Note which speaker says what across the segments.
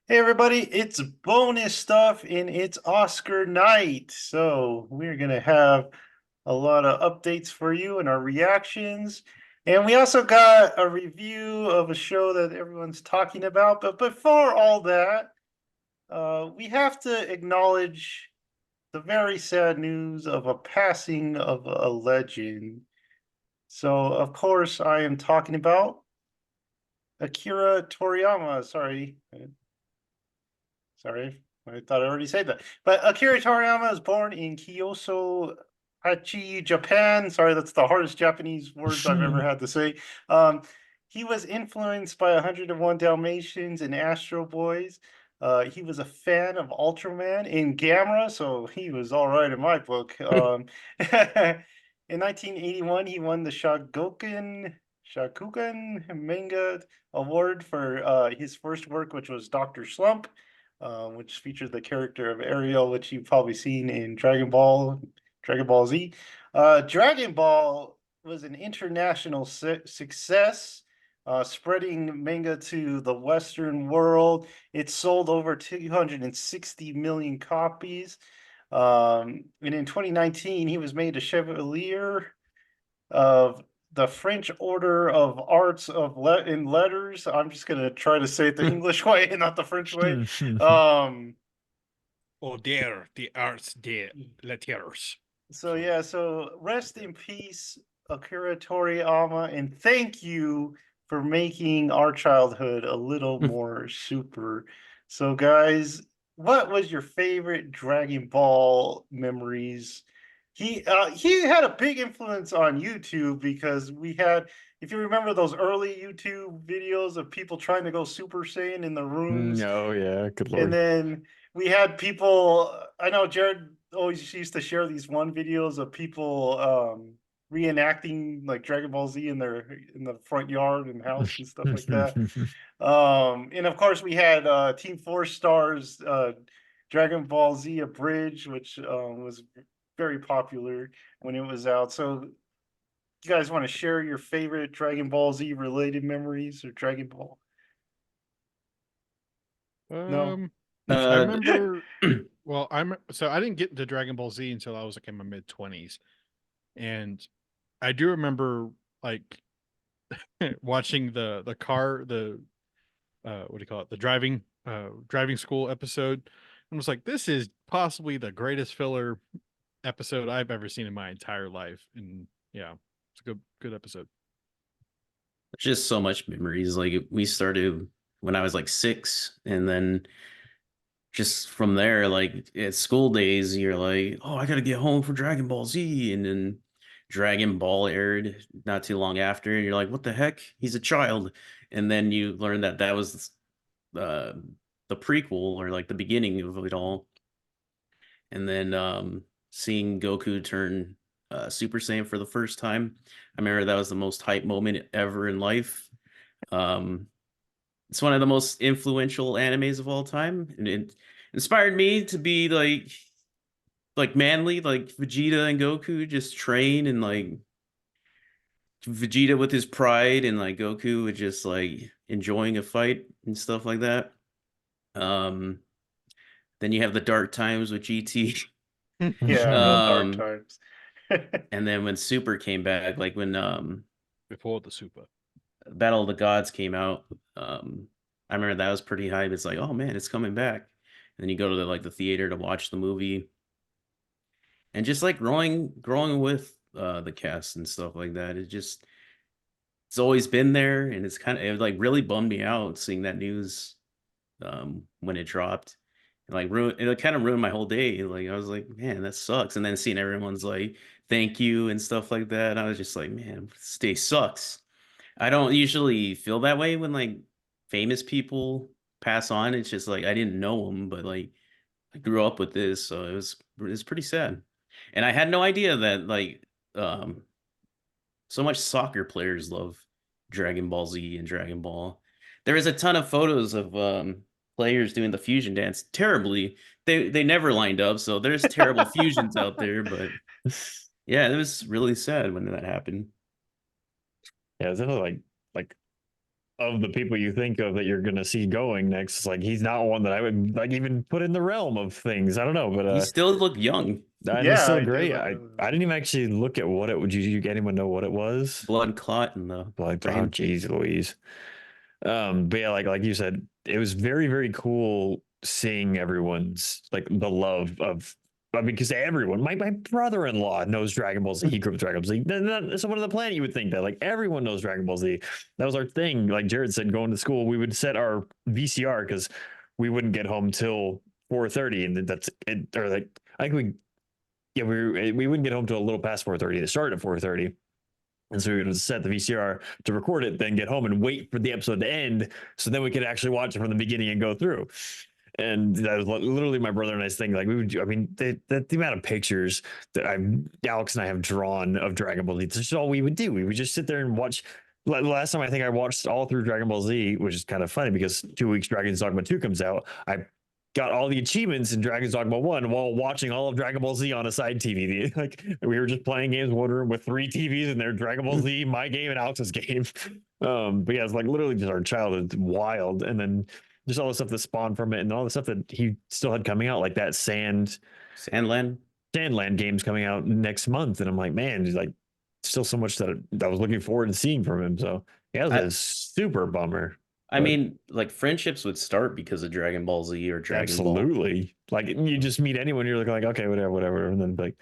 Speaker 1: Hey everybody, it's bonus stuff and it's Oscar night. So we're gonna have a lot of updates for you and our reactions. And we also got a review of a show that everyone's talking about. But before all that, we have to acknowledge the very sad news of a passing of a legend. So of course I am talking about Akira Toriyama. Sorry, I thought I already said that. But Akira Toriyama was born in Kyoto, Hachi, Japan. Sorry, that's the hardest Japanese words I've ever had to say. Um, he was influenced by 101 Dalmatians and Astro Boys. He was a fan of Ultraman and Gamera, so he was all right in my book. In 1981, he won the Shakugan Manga Award for his first work, which was Dr. Slump, which featured the character of Ariel, which you've probably seen in Dragon Ball Z. Dragon Ball was an international success, spreading manga to the Western world. It sold over 260 million copies. And in 2019, he was made a Chevalier of the French Order of Arts of in Letters. I'm just gonna try to say it the English way and not the French way. Um,
Speaker 2: Oh, there, the arts, the letters.
Speaker 1: so yeah, so rest in peace, Akira Toriyama, and thank you for making our childhood a little more super. So guys, what was your favorite Dragon Ball memories? He had a big influence on YouTube because we had, if you remember those early YouTube videos of people trying to go Super Saiyan in the rooms,
Speaker 3: Oh yeah, good
Speaker 1: and
Speaker 3: lord.
Speaker 1: then we had people. I know Jared always used to share these one videos of people reenacting like Dragon Ball Z in their in the front yard and house and stuff like that. And of course we had Team Four Stars Dragon Ball Z Abridged, which was very popular when it was out. So you guys want to share your favorite Dragon Ball Z related memories or Dragon Ball? No.
Speaker 2: Um, I
Speaker 3: Uh,
Speaker 2: remember. Well, so I didn't get into Dragon Ball Z until I was like in my mid 20s, and I do remember like watching the car the what do you call it, the driving school episode, and was like, this is possibly the greatest filler episode I've ever seen in my entire life, and yeah, it's a good episode.
Speaker 3: just so much memories. Like we started when I was like 6, and then just from there, like at school days, you're like, oh, I gotta get home for Dragon Ball Z, and then Dragon Ball aired not too long after, and you're like, what the heck? He's a child, and then you learn that that was uh, the prequel or like the beginning of it all, and then seeing Goku turn Super Saiyan for the first time. I remember that was the most hype moment ever in life. Um, it's one of the most influential animes of all time, and it inspired me to be like manly, like Vegeta and Goku just train, and like Vegeta with his pride, and like Goku with just like enjoying a fight and stuff like that. Um, then you have the dark times with GT.
Speaker 1: Yeah, the dark
Speaker 3: um,
Speaker 1: times.
Speaker 3: and then when Super came back, like when
Speaker 2: Before the super.
Speaker 3: Battle of the Gods came out, I remember that was pretty hype. It's like, oh man, it's coming back. And then you go to the theater to watch the movie, and just like growing with the cast and stuff like that. It's always been there, and it like really bummed me out seeing that news when it dropped. And like it kind of ruined my whole day. Like I was like, man, that sucks. And then seeing everyone's like thank you and stuff like that, I was just like, man, this day sucks. I don't usually feel that way when like famous people pass on. It's just like I didn't know them, but like I grew up with this, so it was pretty sad. And I had no idea that like um so much soccer players love Dragon Ball Z and Dragon Ball. There is a ton of photos of players doing the fusion dance terribly. They never lined up, so there's terrible fusions out there, but yeah, it was really sad when that happened.
Speaker 4: Yeah, it's definitely like of the people you think of that you're gonna see going next. It's like he's not one that I would like even put in the realm of things. I don't know, but
Speaker 3: He still looked young.
Speaker 4: and he's
Speaker 1: Yeah,
Speaker 4: still
Speaker 1: I did
Speaker 4: great.
Speaker 1: look
Speaker 4: I
Speaker 1: at
Speaker 4: I didn't even actually look at what it would. You anyone know what it was?
Speaker 3: Blood clot in the
Speaker 4: Like, oh,
Speaker 3: brain.
Speaker 4: jeez, Louise. But yeah, like you said, it was very, very cool seeing everyone's like the love of. I mean, because everyone, my brother-in-law knows Dragon Ball Z. He grew up with Dragon Ball Z. Not someone on the planet you would think that. Like everyone knows Dragon Ball Z. That was our thing. Like Jared said, going to school, we would set our VCR because we wouldn't get home till 4:30, and that's it. Or like I think we wouldn't get home till a little past 4:30. It started at 4:30. And so we would set the VCR to record it, then get home and wait for the episode to end. So then we could actually watch it from the beginning and go through. And that was literally my brother and I's thing. Like we would, I mean, the amount of pictures that Alex and I have drawn of Dragon Ball Z, that's just all we would do. We would just sit there and watch. Last time I think I watched all through Dragon Ball Z, which is kind of funny because 2 weeks Dragon's Dogma 2 comes out. I got all the achievements in Dragon's Dogma 1 while watching all of Dragon Ball Z on a side TV. Like we were just playing games in one room with 3 TVs and their Dragon Ball Z, my game, and Alex's game. But yeah, it's like literally just our childhood wild. And then just all the stuff that spawned from it and all the stuff that he still had coming out, like that
Speaker 3: Sandland.
Speaker 4: game's coming out next month. And I'm like, man, he's like still so much that I was looking forward to seeing from him. So yeah, it was a super bummer.
Speaker 3: I mean, like friendships would start because of Dragon Ball Z or Dragon Ball.
Speaker 4: Absolutely. Like you just meet anyone, you're like, okay, whatever. And then like,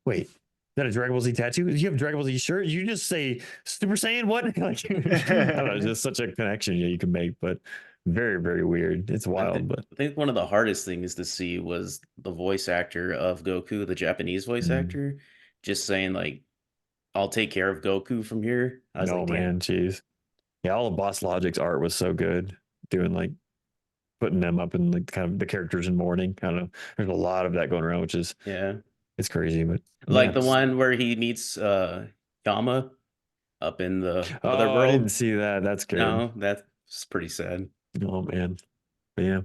Speaker 4: wait, is that a Dragon Ball Z tattoo? Do you have a Dragon Ball Z shirt? You just say Super Saiyan? What? Like, I don't know, it's just such a connection you can make, but very, very weird. It's wild, but
Speaker 3: I think one of the hardest things to see was the voice actor of Goku, the Japanese voice actor, just saying like, "I'll take care of Goku from here." I was like,
Speaker 4: man, jeez. Yeah, all of Boss Logic's art was so good. Doing like putting them up in like kind of the characters in mourning. I don't know. There's a lot of that going around, which is it's crazy, but
Speaker 3: like the one where he meets Yama up in the other world.
Speaker 4: I didn't see that. That's good.
Speaker 3: No, that's pretty sad.
Speaker 4: Oh man, but yeah.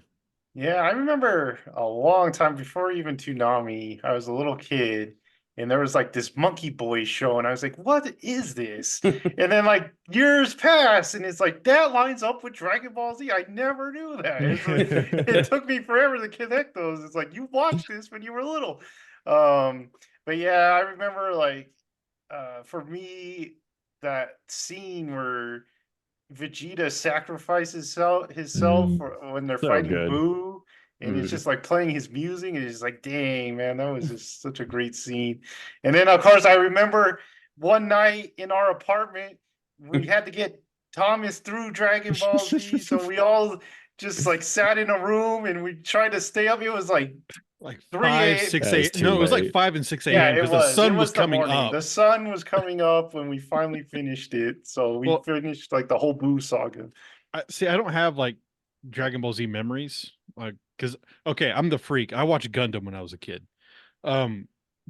Speaker 1: Yeah, I remember a long time before even Toonami, I was a little kid and there was like this Monkey Boy show and I was like, what is this? And then like years pass and it's like that lines up with Dragon Ball Z. I never knew that. It's like, it took me forever to connect those. It's like you watched this when you were little. But yeah, I remember like for me that scene where Vegeta sacrifices himself when they're fighting Boo, and it's just like playing his music, and it's just like, dang, man, that was just such a great scene. And then, of course, I remember one night in our apartment, we had to get Thomas through Dragon Ball Z, so we all just like sat in a room and we tried to stay up. It was like
Speaker 2: 5, 6 a.m. No, it was like 5 and 6 a.m. because the sun was coming up.
Speaker 1: The sun was coming up when we finally finished it. So we finished like the whole Boo saga.
Speaker 2: I don't have like Dragon Ball Z memories, like because I'm the freak. I watched Gundam when I was a kid, but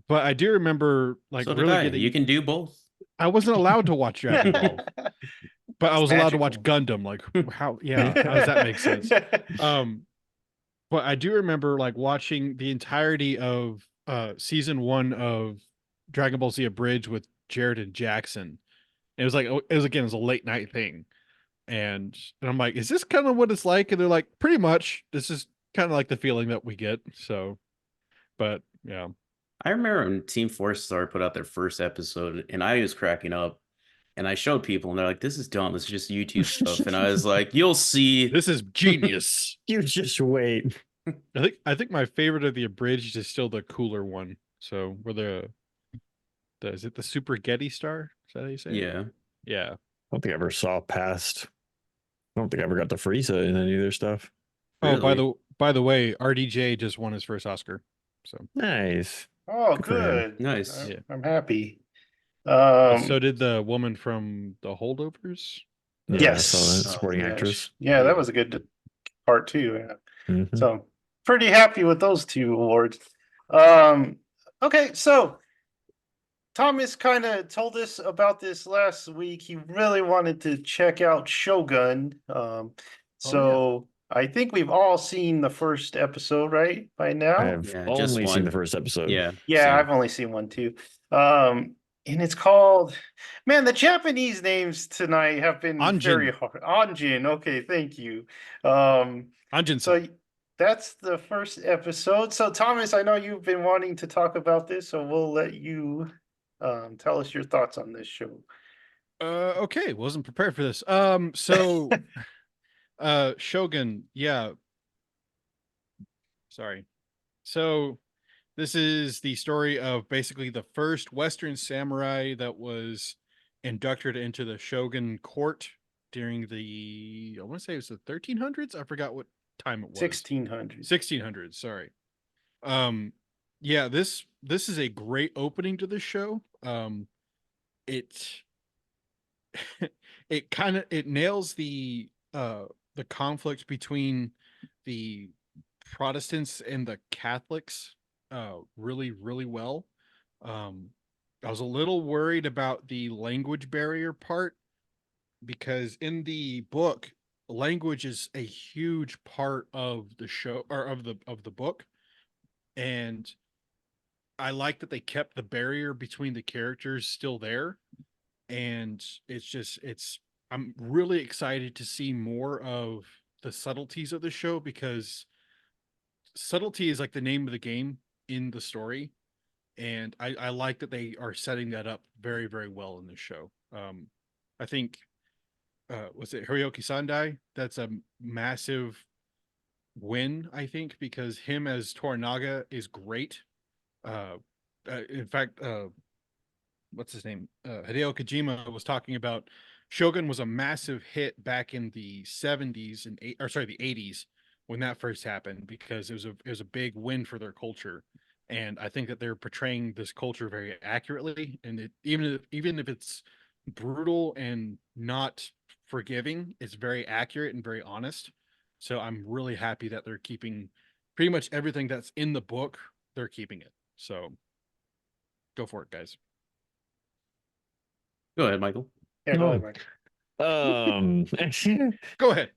Speaker 2: I do remember like
Speaker 3: So
Speaker 2: really
Speaker 3: you can do both.
Speaker 2: I wasn't allowed to watch Dragon Ball, but I was allowed to watch Gundam. Like how? Yeah, how does that make sense? But I do remember like watching the entirety of season 1 of Dragon Ball Z Abridged with Jared and Jackson. It was like it was a late night thing. And I'm like, is this kind of what it's like? And they're like, pretty much. This is kind of like the feeling that we get. So, but yeah.
Speaker 3: I remember when Team Four Star put out their first episode and I was cracking up and I showed people and they're like, this is dumb. It's just YouTube stuff. And I was like, you'll see.
Speaker 2: This is genius.
Speaker 4: You just wait.
Speaker 2: I think my favorite of the Abridged is still the cooler one. So where is it the Super Getty Star? Is that how you say it?
Speaker 3: Yeah.
Speaker 2: Yeah.
Speaker 4: I don't think I ever saw past. I don't think I ever got to Frieza in any of their stuff.
Speaker 2: Really? Oh, by the way, RDJ just won his first Oscar. So
Speaker 4: nice.
Speaker 1: Oh, good.
Speaker 3: Nice.
Speaker 1: I'm happy.
Speaker 2: So did the woman from The Holdovers.
Speaker 1: Yes,
Speaker 4: supporting actress.
Speaker 1: Yeah, that was a good part too. Yeah.
Speaker 4: Mhm.
Speaker 1: So pretty happy with those 2 awards. Okay, so Thomas kind of told us about this last week. He really wanted to check out Shogun. I think we've all seen the first episode, right? By now?
Speaker 4: I have only seen the first episode.
Speaker 3: Yeah.
Speaker 1: Yeah, I've only seen one too. and it's called, man, the Japanese names tonight have been very
Speaker 2: Anjin.
Speaker 1: hard. Anjin, okay, thank you. Um, so
Speaker 2: Anjin-san.
Speaker 1: that's the first episode. So Thomas, I know you've been wanting to talk about this, so we'll let you tell us your thoughts on this show.
Speaker 2: Okay, wasn't prepared for this. So Shogun, yeah. Sorry. So this is the story of basically the first Western samurai that was inducted into the Shogun court during the, I want to say it was the 1300s. I forgot what time it was.
Speaker 1: 1600.
Speaker 2: 1600s, sorry. Yeah, this is a great opening to this show. It it nails the conflict between the Protestants and the Catholics really, really well. I was a little worried about the language barrier part because in the book, language is a huge part of the show or of the book. And I like that they kept the barrier between the characters still there. And it's I'm really excited to see more of the subtleties of the show because subtlety is like the name of the game in the story, and I like that they are setting that up very, very well in this show. I think was it Hiroyuki Sandai? That's a massive win, I think, because him as Toranaga is great. Uh, in fact, what's his name? Hideo Kojima was talking about Shogun was a massive hit back in the 70s and the 80s when that first happened because it was a big win for their culture. And I think that they're portraying this culture very accurately. And even if it's brutal and not forgiving, it's very accurate and very honest. So I'm really happy that they're keeping pretty much everything that's in the book, they're keeping it. So go for it, guys.
Speaker 3: Go ahead, Michael.
Speaker 1: Yeah, go
Speaker 4: Oh.
Speaker 1: ahead, Mike.
Speaker 2: Go ahead.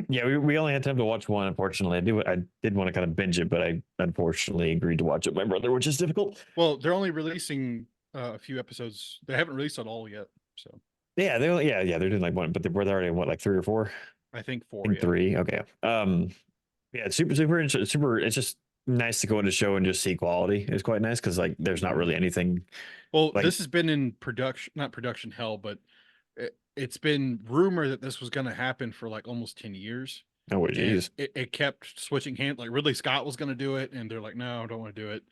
Speaker 4: Yeah, we only had time to watch one, unfortunately. I did want to kind of binge it, but I unfortunately agreed to watch it with my brother, which is difficult.
Speaker 2: Well, they're only releasing a few episodes. They haven't released it all yet. So
Speaker 4: Yeah, they're doing like one, but they're already in what, like 3 or 4?
Speaker 2: I think 4.
Speaker 4: I think
Speaker 2: Yeah.
Speaker 4: 3. Okay. Yeah, it's super it's just nice to go into show and just see quality. It's quite nice because like there's not really anything.
Speaker 2: Well,
Speaker 4: Like-
Speaker 2: this has been in not production hell, but it's been rumored that this was going to happen for like almost 10 years.
Speaker 4: Oh
Speaker 2: And
Speaker 4: geez.
Speaker 2: it kept switching hands. Like Ridley Scott was going to do it, and they're like, no, I don't want to do it.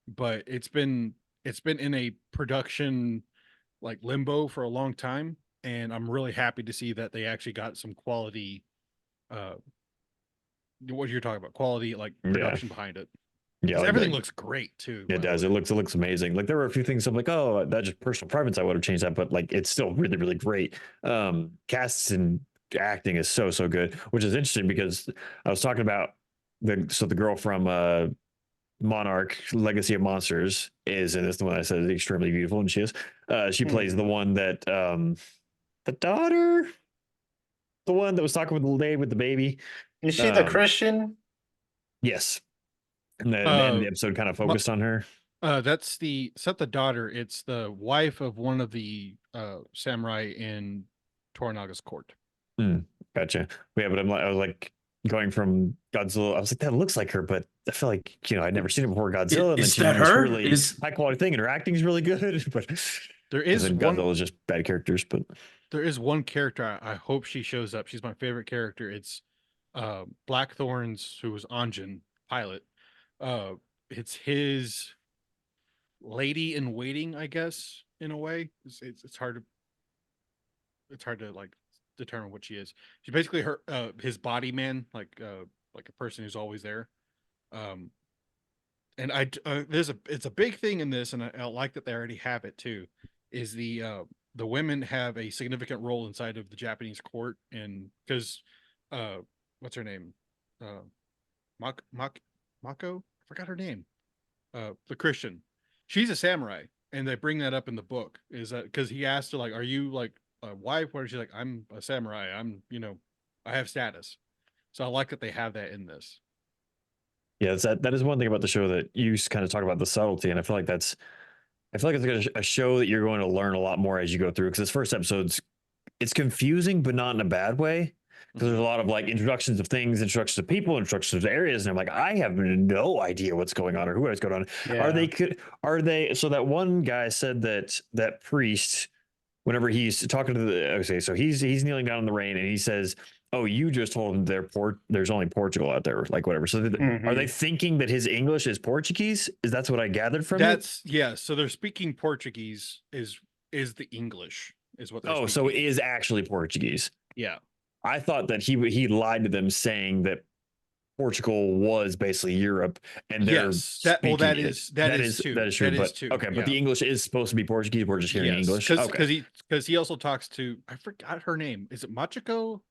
Speaker 2: But it's been in a production like limbo for a long time, and I'm really happy to see that they actually got some quality. What you're talking about, quality like production behind it.
Speaker 4: Yeah,
Speaker 2: 'Cause
Speaker 4: like
Speaker 2: everything
Speaker 4: that.
Speaker 2: looks great too.
Speaker 4: It
Speaker 2: by the
Speaker 4: does.
Speaker 2: way.
Speaker 4: It looks amazing. Like there were a few things I'm like, oh, that's just personal preference. I would have changed that, but like it's still really, really great. Casts and acting is so good, which is interesting because I was talking about the girl from Monarch Legacy of Monsters is, and it's the one I said is extremely beautiful, and she is. She plays the one that the daughter, the one that was talking with the lady with the baby.
Speaker 1: Is she the Christian?
Speaker 4: Yes. And then the episode kind of focused on her.
Speaker 2: That's not the daughter, it's the wife of one of the samurai in Toranaga's court.
Speaker 4: Gotcha. Yeah, but I was like going from Godzilla. I was like, that looks like her, but I feel like I'd never seen it before Godzilla. And then
Speaker 3: Is
Speaker 4: she's
Speaker 3: that
Speaker 4: in this
Speaker 3: her?
Speaker 4: really high quality thing, and her acting is really good. But
Speaker 2: There is
Speaker 4: and
Speaker 2: one.
Speaker 4: Godzilla is just bad characters. But
Speaker 2: There is one character I hope she shows up. She's my favorite character. It's Blackthorn's, who was Anjin pilot. It's his lady in waiting, I guess, in a way. It's hard to like determine what she is. She's basically his body man, like a person who's always there. And it's a big thing in this, and I like that they already have it too. Is the women have a significant role inside of the Japanese court, and because what's her name, Mako, I forgot her name, the Christian, she's a samurai, and they bring that up in the book. Is that because he asked her like, "Are you like a wife?" Where she's like, "I'm a samurai. I have status." So I like that they have that in this.
Speaker 4: yeah, that is one thing about the show that you kind of talk about the subtlety, and I feel like that's I feel like it's a show that you're going to learn a lot more as you go through because this first episode's it's confusing, but not in a bad way. Because there's a lot of like introductions of things, introductions of people, introductions of areas, and I'm like, I have no idea what's going on or who is going on. Are
Speaker 1: Yeah.
Speaker 4: they? So that one guy said that priest, whenever he's talking to the okay, so he's kneeling down in the rain and he says, "Oh, you just told him there's only Portugal out there, like whatever." So are they
Speaker 1: Mhm.
Speaker 4: thinking that his English is Portuguese? Is that's what I gathered from it?
Speaker 2: That's yeah. So they're speaking Portuguese is the English is what they're
Speaker 4: Oh, so it
Speaker 2: speaking.
Speaker 4: is actually Portuguese.
Speaker 2: Yeah.
Speaker 4: I thought that he lied to them saying that Portugal was basically Europe and they're
Speaker 2: Yes. That well,
Speaker 4: speaking
Speaker 2: that
Speaker 4: it.
Speaker 2: is that is too.
Speaker 4: That is true.
Speaker 2: That is
Speaker 4: But
Speaker 2: too.
Speaker 4: okay, but
Speaker 2: Yeah.
Speaker 4: the English is supposed to be Portuguese. We're just hearing
Speaker 2: Yes,
Speaker 4: English.
Speaker 2: because
Speaker 4: Okay.
Speaker 2: he also talks to I forgot her name. Is it Machiko?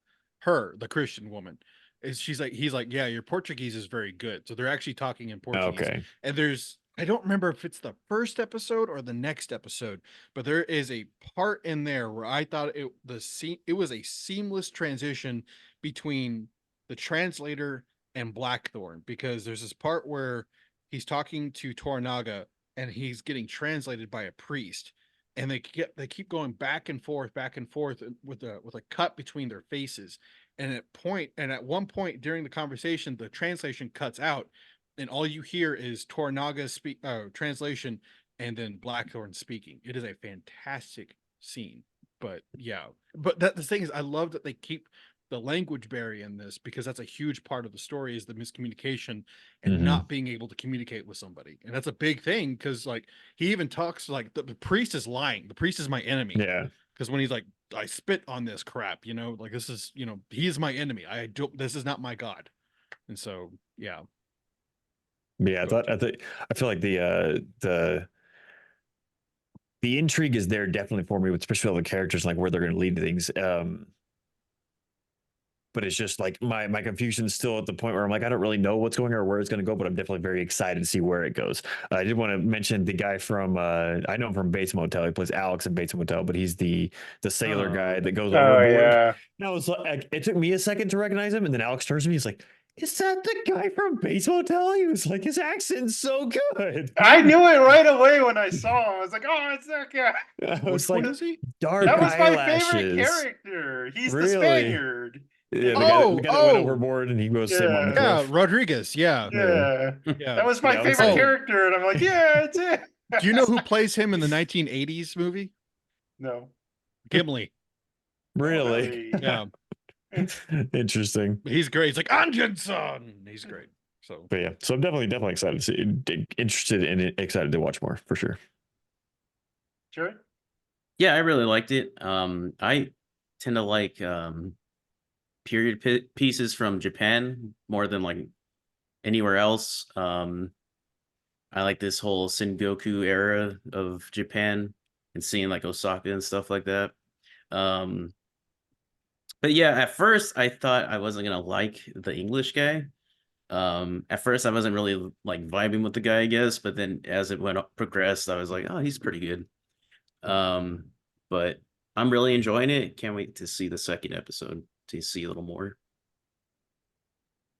Speaker 2: Her, the Christian woman. Is she's like he's like, yeah, your Portuguese is very good. So they're actually talking in Portuguese.
Speaker 4: Okay.
Speaker 2: And there's I don't remember if it's the first episode or the next episode, but there is a part in there where I thought it was a seamless transition between the translator and Blackthorn because there's this part where he's talking to Toranaga and he's getting translated by a priest and they keep going back and forth with a cut between their faces and at one point during the conversation the translation cuts out and all you hear is Toranaga's translation and then Blackthorn speaking. It is a fantastic scene. But yeah, but the thing is I love that they keep the language barrier in this because that's a huge part of the story is the miscommunication and
Speaker 4: Mhm.
Speaker 2: not being able to communicate with somebody. And that's a big thing because like he even talks like the priest is lying. The priest is my enemy.
Speaker 4: Yeah.
Speaker 2: Because when he's like, I spit on this crap, like this is, he is my enemy. This is not my God. And so, yeah.
Speaker 4: Yeah, I feel like the intrigue is there definitely for me, especially all the characters, like where they're going to lead things. But it's just like my confusion is still at the point where I'm like, I don't really know what's going on or where it's going to go, but I'm definitely very excited to see where it goes. I did want to mention the guy from I know him from Bates Motel. He plays Alex in Bates Motel, but he's the sailor guy that goes
Speaker 1: Oh
Speaker 4: overboard.
Speaker 1: yeah.
Speaker 4: And I was like, it took me a second to recognize him, and then Alex turns to me, he's like, "Is that the guy from Bates Motel?" He was like, "His accent's so good."
Speaker 1: I knew it right away when I saw him. I was like, "Oh, it's that guy."
Speaker 4: I was
Speaker 2: Which one
Speaker 4: like,
Speaker 2: is he?
Speaker 4: dark
Speaker 1: That was my favorite
Speaker 4: eyelashes.
Speaker 1: character. He's the
Speaker 4: Really?
Speaker 1: Spaniard.
Speaker 4: Yeah,
Speaker 2: Oh,
Speaker 4: the guy that went
Speaker 2: oh.
Speaker 4: overboard and he goes to swim on the
Speaker 1: Yeah.
Speaker 4: cliff.
Speaker 2: Yeah, Rodriguez. Yeah.
Speaker 1: Yeah.
Speaker 2: Yeah.
Speaker 1: That was my
Speaker 4: Yeah, I was
Speaker 1: favorite
Speaker 2: like-
Speaker 1: character, and I'm like, yeah, it's it.
Speaker 2: Do you know who plays him in the 1980s movie?
Speaker 1: No.
Speaker 2: Gimli.
Speaker 4: Really?
Speaker 2: Yeah.
Speaker 4: Interesting.
Speaker 2: He's great. He's like Anjinson. He's great. So
Speaker 4: But yeah, so I'm definitely excited to see, interested and excited to watch more for sure.
Speaker 1: Sure.
Speaker 3: Yeah, I really liked it. I tend to like period pieces from Japan more than like anywhere else. I like this whole Sengoku era of Japan and seeing like Osaka and stuff like that. But yeah, at first I thought I wasn't gonna like the English guy. At first I wasn't really like vibing with the guy, I guess, but then as it progressed, I was like, oh, he's pretty good. But I'm really enjoying it. Can't wait to see the second episode to see a little more.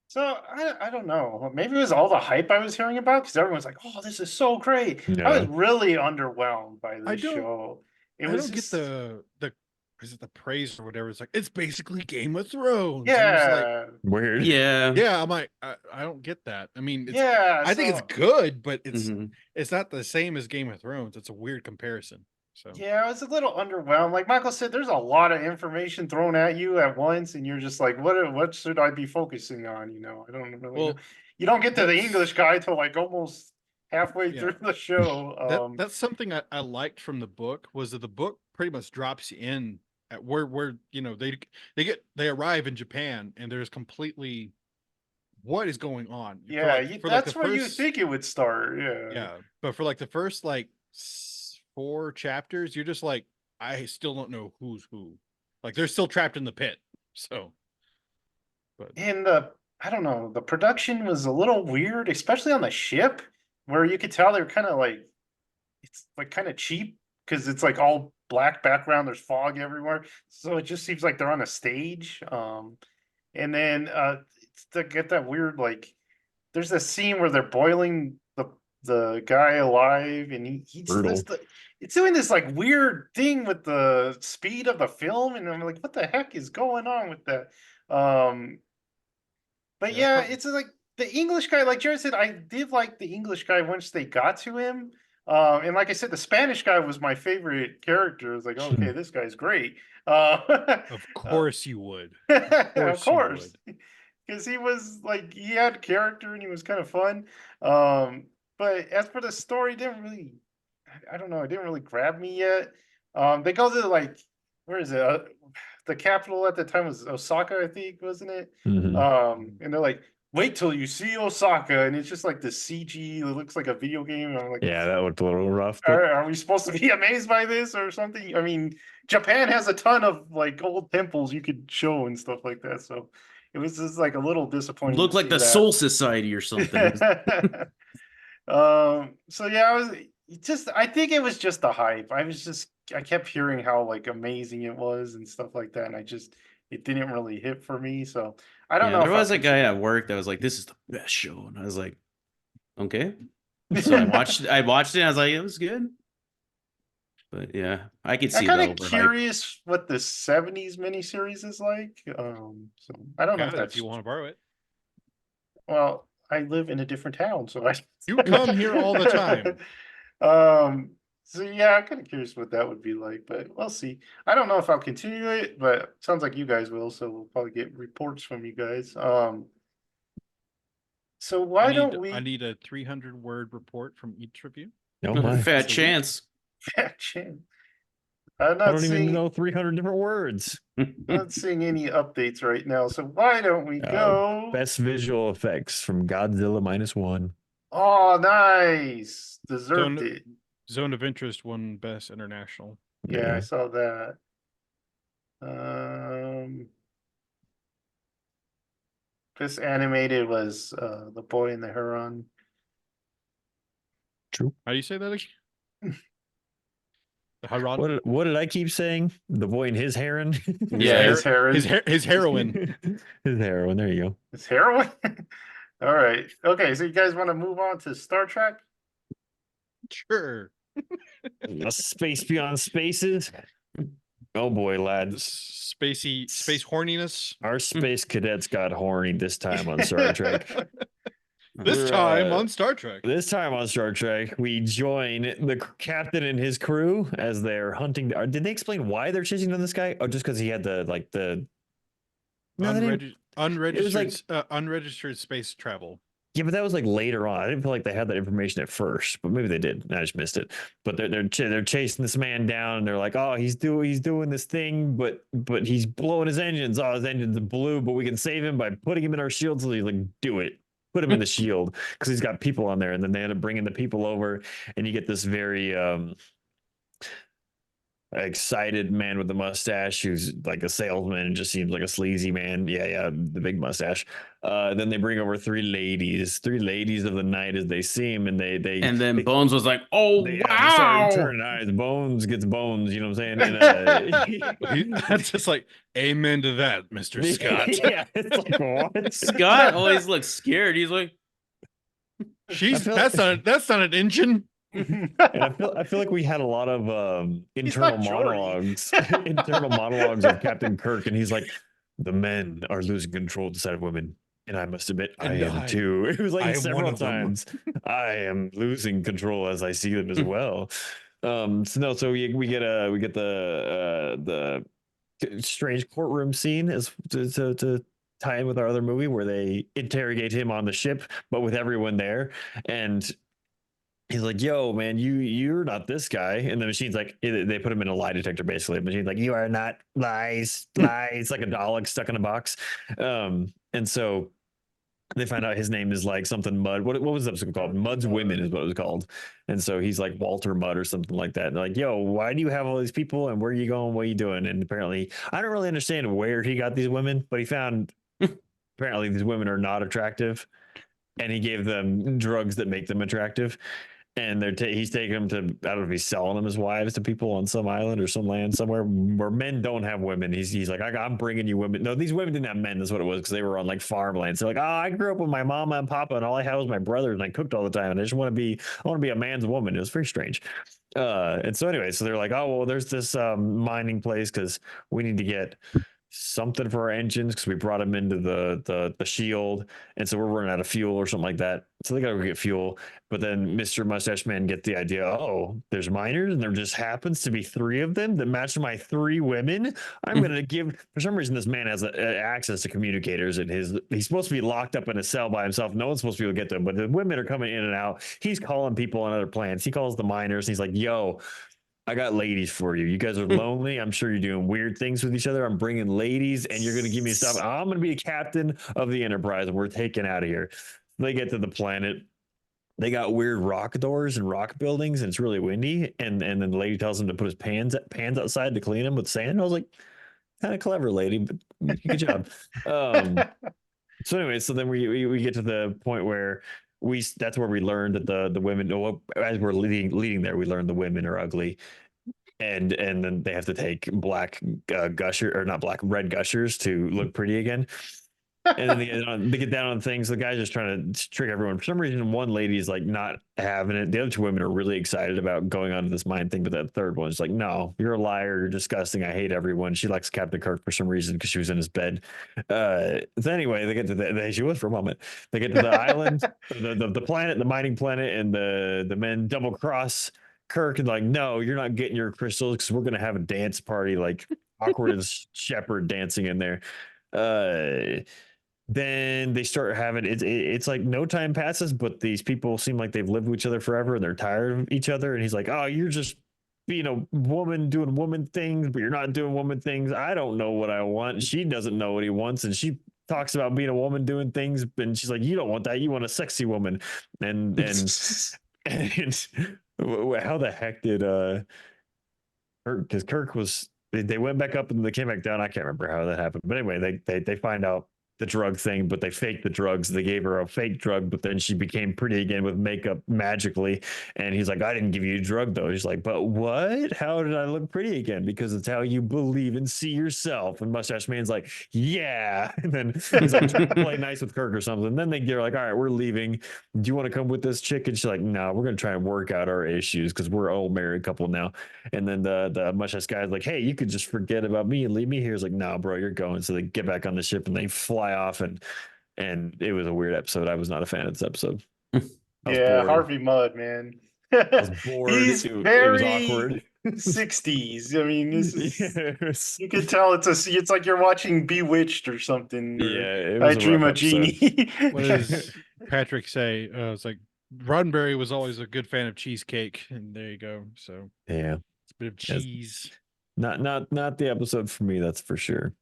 Speaker 1: So I don't know. Maybe it was all the hype I was hearing about because everyone's like, "Oh, this is so great." I
Speaker 4: Yeah.
Speaker 1: was really underwhelmed by
Speaker 2: I
Speaker 1: this
Speaker 2: don't-
Speaker 1: show.
Speaker 2: I don't get the is it the praise or whatever? It's like it's basically Game of Thrones. And it's like,
Speaker 1: Yeah.
Speaker 4: Weird.
Speaker 3: Yeah.
Speaker 2: yeah, I'm like, I don't get that. I mean,
Speaker 1: Yeah.
Speaker 2: I think
Speaker 1: so-
Speaker 2: it's good, but
Speaker 3: Mhm.
Speaker 2: it's not the same as Game of Thrones. It's a weird comparison. So
Speaker 1: Yeah, I was a little underwhelmed. Like Michael said, there's a lot of information thrown at you at once, and you're just like, what should I be focusing on? I don't really know.
Speaker 2: Well,
Speaker 1: You don't get to the
Speaker 2: that's-
Speaker 1: English guy till like almost halfway
Speaker 2: Yeah.
Speaker 1: through the show.
Speaker 2: that's something I liked from the book was that the book pretty much drops you in at where they arrive in Japan and there's completely what is going on. For
Speaker 1: Yeah,
Speaker 2: like- for like
Speaker 1: that's
Speaker 2: the
Speaker 1: where you
Speaker 2: first-
Speaker 1: think it would start. Yeah.
Speaker 2: Yeah, but for like the first like 4 chapters, you're just like, I still don't know who's who. Like they're still trapped in the pit. So, but
Speaker 1: And I don't know, the production was a little weird, especially on the ship, where you could tell they're kind of like, it's like kind of cheap because it's like all black background. There's fog everywhere, so it just seems like they're on a stage. And then it's to get that weird like, there's this scene where they're boiling the guy alive, and he just
Speaker 4: Brutal.
Speaker 1: it's doing this like weird thing with the speed of the film, and I'm like, what the heck is going on with that? But yeah, it's like the English guy, like Jared said, I did like the English guy once they got to him. And like I said, the Spanish guy was my favorite character. It's like, okay, this guy's great.
Speaker 2: Of course you would.
Speaker 1: Of
Speaker 2: you
Speaker 1: course. Because he was like he had character and he was kind of fun. But as for the story, it didn't really I don't know, it didn't really grab me yet. They go to like where is it? The capital at the time was Osaka, I think, wasn't it?
Speaker 4: Mhm.
Speaker 1: And they're like, wait till you see Osaka, and it's just like the CG. It looks like a video game. And I'm like,
Speaker 4: Yeah, that looked a little rough. But
Speaker 1: are we supposed to be amazed by this or something? I mean, Japan has a ton of like old temples you could show and stuff like that. So it was just like a little disappointing.
Speaker 3: Look
Speaker 1: to
Speaker 3: like
Speaker 1: see
Speaker 3: the
Speaker 1: that.
Speaker 3: Soul Society or something.
Speaker 1: So yeah, I think it was just the hype. I kept hearing how like amazing it was and stuff like that, and it didn't really hit for me. So I don't
Speaker 3: Yeah,
Speaker 1: know
Speaker 3: there
Speaker 1: if I'll
Speaker 3: was a guy
Speaker 1: continue.
Speaker 3: at work that was like, "This is the best show," and I was like, "Okay." So I watched it. And I was like, "It was good," but yeah, I could
Speaker 1: I'm
Speaker 3: see the
Speaker 1: kind of
Speaker 3: overhype.
Speaker 1: curious what the '70s miniseries is like. So I don't know if
Speaker 2: Got it
Speaker 1: that's
Speaker 2: if you want to borrow it.
Speaker 1: well. I live in a different town, so I
Speaker 2: You come here all the time.
Speaker 1: So yeah, I'm kind of curious what that would be like, but we'll see. I don't know if I'll continue it, but it sounds like you guys will, so we'll probably get reports from you guys. So why don't
Speaker 2: I
Speaker 1: we
Speaker 2: need a 300-word report from each of you.
Speaker 4: oh my,
Speaker 3: Fat
Speaker 2: It's a week.
Speaker 3: chance.
Speaker 1: Chin. I'm
Speaker 4: I
Speaker 1: not
Speaker 4: don't even
Speaker 1: seeing
Speaker 4: know 300 different words.
Speaker 1: not seeing any updates right now. So why don't we go?
Speaker 4: Best visual effects from Godzilla -1.
Speaker 1: Oh, nice. Deserved it.
Speaker 2: Zone of Interest won Best International.
Speaker 1: Yeah, I saw that. This animated was The Boy and the Heron.
Speaker 4: True.
Speaker 2: How do you say that again? The Haran?
Speaker 4: What did I keep saying? The boy and his heron.
Speaker 3: Yeah,
Speaker 1: his heron.
Speaker 2: His heroine.
Speaker 4: His heroin. There you go.
Speaker 1: His heroin. All right. Okay. So you guys want to move on to Star Trek?
Speaker 2: Sure.
Speaker 4: A space beyond spaces. Oh boy, lads.
Speaker 2: Space horniness.
Speaker 4: Our space cadets got horny this time on Star Trek.
Speaker 2: This time on Star Trek.
Speaker 4: This time on Star Trek, we join the captain and his crew as they're hunting. Did they explain why they're chasing down this guy? Oh, just because he had the No, they didn't.
Speaker 2: Unregistered space travel.
Speaker 4: Yeah, but that was like later on. I didn't feel like they had that information at first, but maybe they did. I just missed it. But they're chasing this man down, and they're like, "Oh, he's doing this thing, but he's blowing his engines. Oh, his engines are blue, but we can save him by putting him in our shield." So he's like, "Do it, put him in the shield," because he's got people on there. And then they end up bringing the people over, and you get this very excited man with the mustache who's like a salesman and just seems like a sleazy man. Yeah, the big mustache. Then they bring over three ladies of the night as they see him, and then
Speaker 3: Bones was like, "Oh
Speaker 4: they
Speaker 3: wow!"
Speaker 4: start turning eyes. Bones gets bones. You know what I'm saying? And
Speaker 2: That's just like amen to that, Mr. Scott.
Speaker 4: yeah, it's like what?
Speaker 3: Scott always looks scared. He's like,
Speaker 2: That's not an engine.
Speaker 4: And I feel like we had a lot of internal
Speaker 1: not Jordy.
Speaker 4: monologues, internal monologues of Captain Kirk, and he's like, "The men are losing control of the side of women, and I must admit, I am too." It was
Speaker 2: I
Speaker 4: like
Speaker 2: am
Speaker 4: several
Speaker 2: one of them.
Speaker 4: times. I am losing control as I see them as well. So we get the strange courtroom scene as to tie in with our other movie where they interrogate him on the ship, but with everyone there, and he's like, "Yo, man, you're not this guy." And the machine's like, they put him in a lie detector, basically. The machine's like, "You are not lies." It's like a Dalek stuck in a box. And so they find out his name is like something Mudd. What was the episode called? Mudd's Women is what it was called. And so he's like Walter Mudd or something like that. And they're like, "Yo, why do you have all these people? And where are you going? What are you doing?" And apparently, I don't really understand where he got these women, but he found apparently these women are not attractive, and he gave them drugs that make them attractive. and he's taking them to, I don't know if he's selling them as wives to people on some island or some land somewhere where men don't have women. He's like, I'm bringing you women. No, these women didn't have men. That's what it was, because they were on like farmlands. They're like, oh, I grew up with my mama and papa, and all I had was my brother, and I cooked all the time, and I want to be a man's woman. It was very strange. And so anyway, so they're like, oh well, there's this mining place because we need to get something for our engines because we brought them into the shield, and so we're running out of fuel or something like that. So they gotta go get fuel. But then Mr. Mustache Man get the idea, oh, there's miners and there just happens to be 3 of them that match my 3 women. I'm gonna give, for some reason, this man has access to communicators, and he's supposed to be locked up in a cell by himself. No one's supposed to be able to get to him, but the women are coming in and out. He's calling people on other planets. He calls the miners, and he's like, yo, I got ladies for you. You guys are lonely. I'm sure you're doing weird things with each other. I'm bringing ladies, and you're going to give me stuff. I'm going to be a captain of the Enterprise, and we're taking out of here. They get to the planet. They got weird rock doors and rock buildings, and it's really windy. And then the lady tells him to put his pans outside to clean them with sand. I was like, kind of clever, lady, but good job. So anyway, so then we get to the point where that's where we learned that the women, as we're leading there, we learned the women are ugly, and then they have to take black red gushers to look pretty again. And then they get down on things. The guy's just trying to trick everyone. For some reason, one lady's like not having it. The other 2 women are really excited about going on to this mine thing, but that third one's like, no, you're a liar. You're disgusting. I hate everyone. She likes Captain Kirk for some reason because she was in his bed. So anyway, they get to she was for a moment. They get to the island, the planet, the mining planet, and the men double cross Kirk and like, no, you're not getting your crystals because we're gonna have a dance party, like awkward as shepherd dancing in there. Then they start having it's like no time passes, but these people seem like they've lived with each other forever and they're tired of each other. And he's like, oh, you're just being a woman doing woman things, but you're not doing woman things. I don't know what I want. She doesn't know what he wants, and she talks about being a woman doing things, and she's like, you don't want that. You want a sexy woman. And how the heck did Kirk, because Kirk was, they went back up and they came back down. I can't remember how that happened, but anyway, they find out the drug thing, but they faked the drugs. They gave her a fake drug, but then she became pretty again with makeup magically. And he's like, I didn't give you a drug though. He's like, but what? How did I look pretty again? Because it's how you believe and see yourself. And Mustache Man's like, yeah. And then he's like, trying to play nice with Kirk or something. And then they're like, all right, we're leaving. Do you want to come with this chick? And she's like, no, we're going to try and work out our issues because we're old married couple now. And then the mustache guy's like, hey, you could just forget about me and leave me here. He's like, no, bro, you're going. So they get back on the ship and they fly off, and it was a weird episode. I was not a fan of this episode.
Speaker 1: Yeah, Harvey Mudd, man.
Speaker 4: I was bored.
Speaker 1: He's
Speaker 4: it
Speaker 1: very
Speaker 4: was awkward.
Speaker 1: 60s. I mean, this is,
Speaker 4: Yes.
Speaker 1: you could tell it's like you're watching Bewitched or something. Or
Speaker 4: Yeah, it
Speaker 1: I
Speaker 4: was a
Speaker 1: Dream
Speaker 4: rough
Speaker 1: of Genie.
Speaker 2: What does Patrick say? It's like Roddenberry was always a good fan of cheesecake, and there you go. So
Speaker 4: yeah,
Speaker 2: it's a bit of cheese.
Speaker 4: not the episode for me, that's for sure.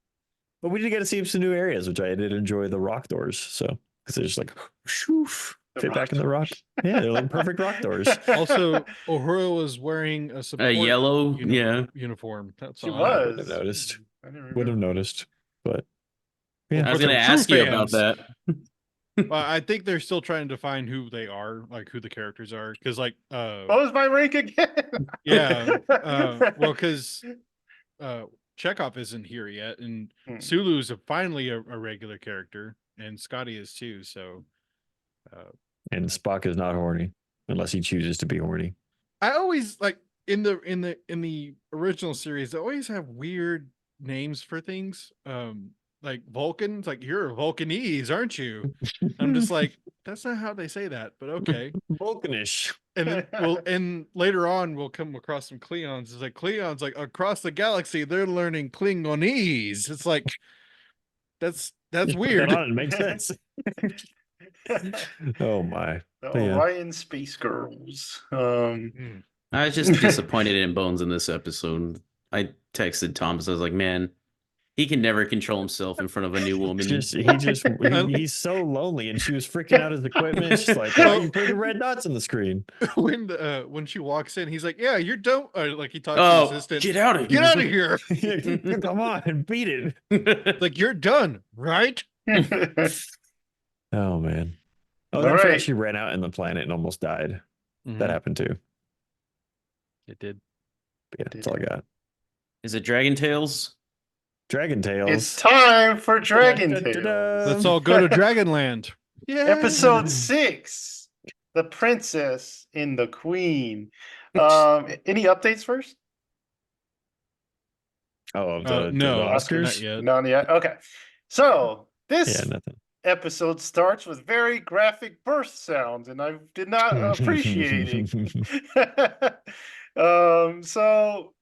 Speaker 4: But we did get to see some new areas, which I did enjoy, the rock doors. So because they're just like shoof, fit back in the rock. Yeah, they're like perfect rock doors.
Speaker 2: Also, Uhura was wearing a support
Speaker 3: yellow,
Speaker 2: uniform. That's
Speaker 1: She
Speaker 2: all.
Speaker 1: was.
Speaker 4: I wouldn't have noticed. Would have noticed, but
Speaker 3: I was
Speaker 2: For
Speaker 3: going to
Speaker 2: the true
Speaker 3: ask you about
Speaker 2: fans.
Speaker 3: that.
Speaker 2: Well, I think they're still trying to define who they are, like who the characters are, because like
Speaker 1: What was my rank again?
Speaker 2: yeah, well, because Chekhov isn't here yet, and Sulu's finally a regular character, and Scotty is too. So,
Speaker 4: and Spock is not horny unless he chooses to be horny.
Speaker 2: I always like in the original series, they always have weird names for things. Like Vulcan, it's like you're a Vulcanese, aren't you? I'm just like, that's not how they say that, but okay.
Speaker 4: Vulcanish.
Speaker 2: And then and later on we'll come across some Klingons. It's like Klingons, like across the galaxy, they're learning Klingonese. It's like that's weird.
Speaker 4: It makes sense. Oh my.
Speaker 1: The Orion Space Girls.
Speaker 3: I was just disappointed in Bones in this episode. I texted Thomas. I was like, man, he can never control himself in front of a new woman.
Speaker 4: He's so lonely, and she was freaking out his equipment. She's like, "Oh, you put the red dots on the screen."
Speaker 2: When she walks in, he's like, "Yeah, you're don't." Like he talks to the assistant.
Speaker 3: Get out of here!
Speaker 2: Get out of here!
Speaker 4: Come on and beat it.
Speaker 2: Like you're done, right?
Speaker 4: Oh man. Oh,
Speaker 1: All
Speaker 4: that's right.
Speaker 1: right.
Speaker 4: She ran out in the planet and almost died. That happened too.
Speaker 2: It did.
Speaker 4: But yeah, that's all I got.
Speaker 3: Is it Dragon Tales?
Speaker 4: Dragon
Speaker 1: It's
Speaker 4: Tales.
Speaker 1: time for Dragon
Speaker 4: Da-da-da-da-da.
Speaker 2: Let's all go to Dragonland. Yeah.
Speaker 1: Episode 6, The Princess and the Queen. Any updates first?
Speaker 4: Oh, the
Speaker 2: No,
Speaker 4: Oscars.
Speaker 2: not yet.
Speaker 1: None yet. Okay. So this
Speaker 4: Yeah, nothing.
Speaker 1: episode starts with very graphic birth sounds, and I did not appreciate it. So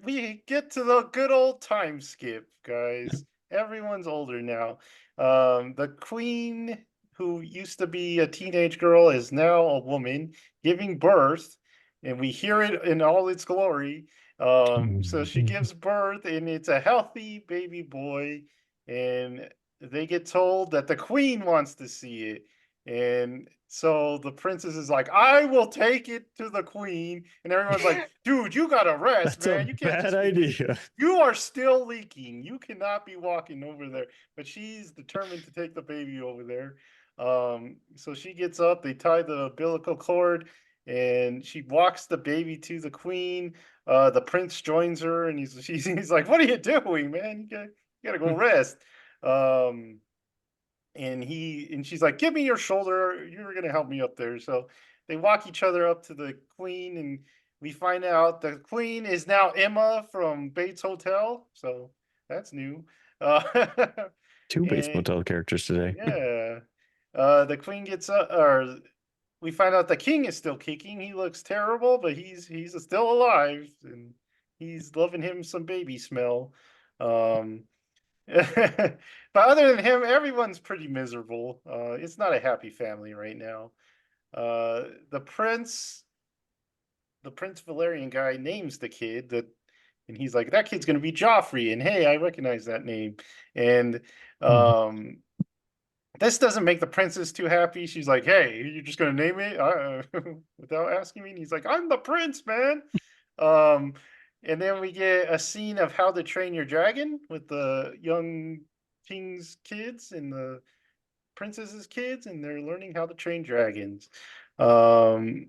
Speaker 1: we get to the good old time skip, guys. Everyone's older now. The queen, who used to be a teenage girl, is now a woman giving birth, and we hear it in all its glory. So she gives birth, and it's a healthy baby boy, and they get told that the queen wants to see it. And so the princess is like, I will take it to the queen. And everyone's like, dude, you gotta rest,
Speaker 4: That's
Speaker 1: man.
Speaker 4: a
Speaker 1: You can't
Speaker 4: bad
Speaker 1: just be-
Speaker 4: idea.
Speaker 1: You are still leaking. You cannot be walking over there. But she's determined to take the baby over there. So she gets up, they tie the umbilical cord, and she walks the baby to the queen. The prince joins her, and he's like, what are you doing, man? You gotta go rest. And she's like, give me your shoulder, you're gonna help me up there. So they walk each other up to the queen, and we find out the queen is now Emma from Bates Hotel, so that's new.
Speaker 4: Two Bates
Speaker 1: and-
Speaker 4: Motel characters today.
Speaker 1: yeah. The queen gets up, or we find out the king is still kicking. He looks terrible, but he's still alive, and he's loving him some baby smell. But other than him, everyone's pretty miserable. It's not a happy family right now. The Prince Valerian guy names the kid and he's like, that kid's gonna be Joffrey, and hey, I recognize that name. And this doesn't make the princess too happy. She's like, hey, you're just gonna name it without asking me? And he's like, I'm the prince, man. And then we get a scene of How to Train Your Dragon with the young king's kids and the princess's kids, and they're learning how to train dragons. Where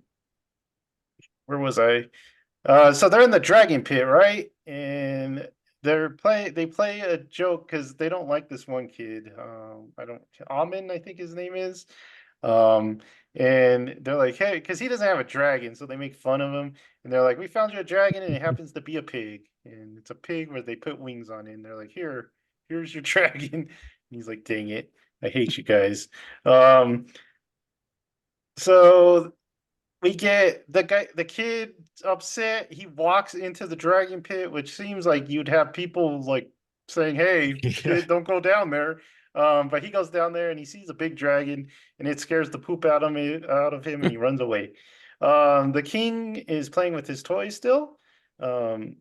Speaker 1: was I? So they're in the dragon pit, right? And they play a joke because they don't like this one kid. Amin, I think his name is. And they're like, hey, because he doesn't have a dragon, so they make fun of him. And they're like, we found you a dragon, and it happens to be a pig. And it's a pig where they put wings on it. And they're like, here's your dragon. And he's like, dang it, I hate you guys. So we get the kid upset. He walks into the dragon pit, which seems like you'd have people like saying, hey, kid, don't go down there. But he goes down there and he sees a big dragon, and it scares the poop out of him, and he runs away. The king is playing with his toys still. And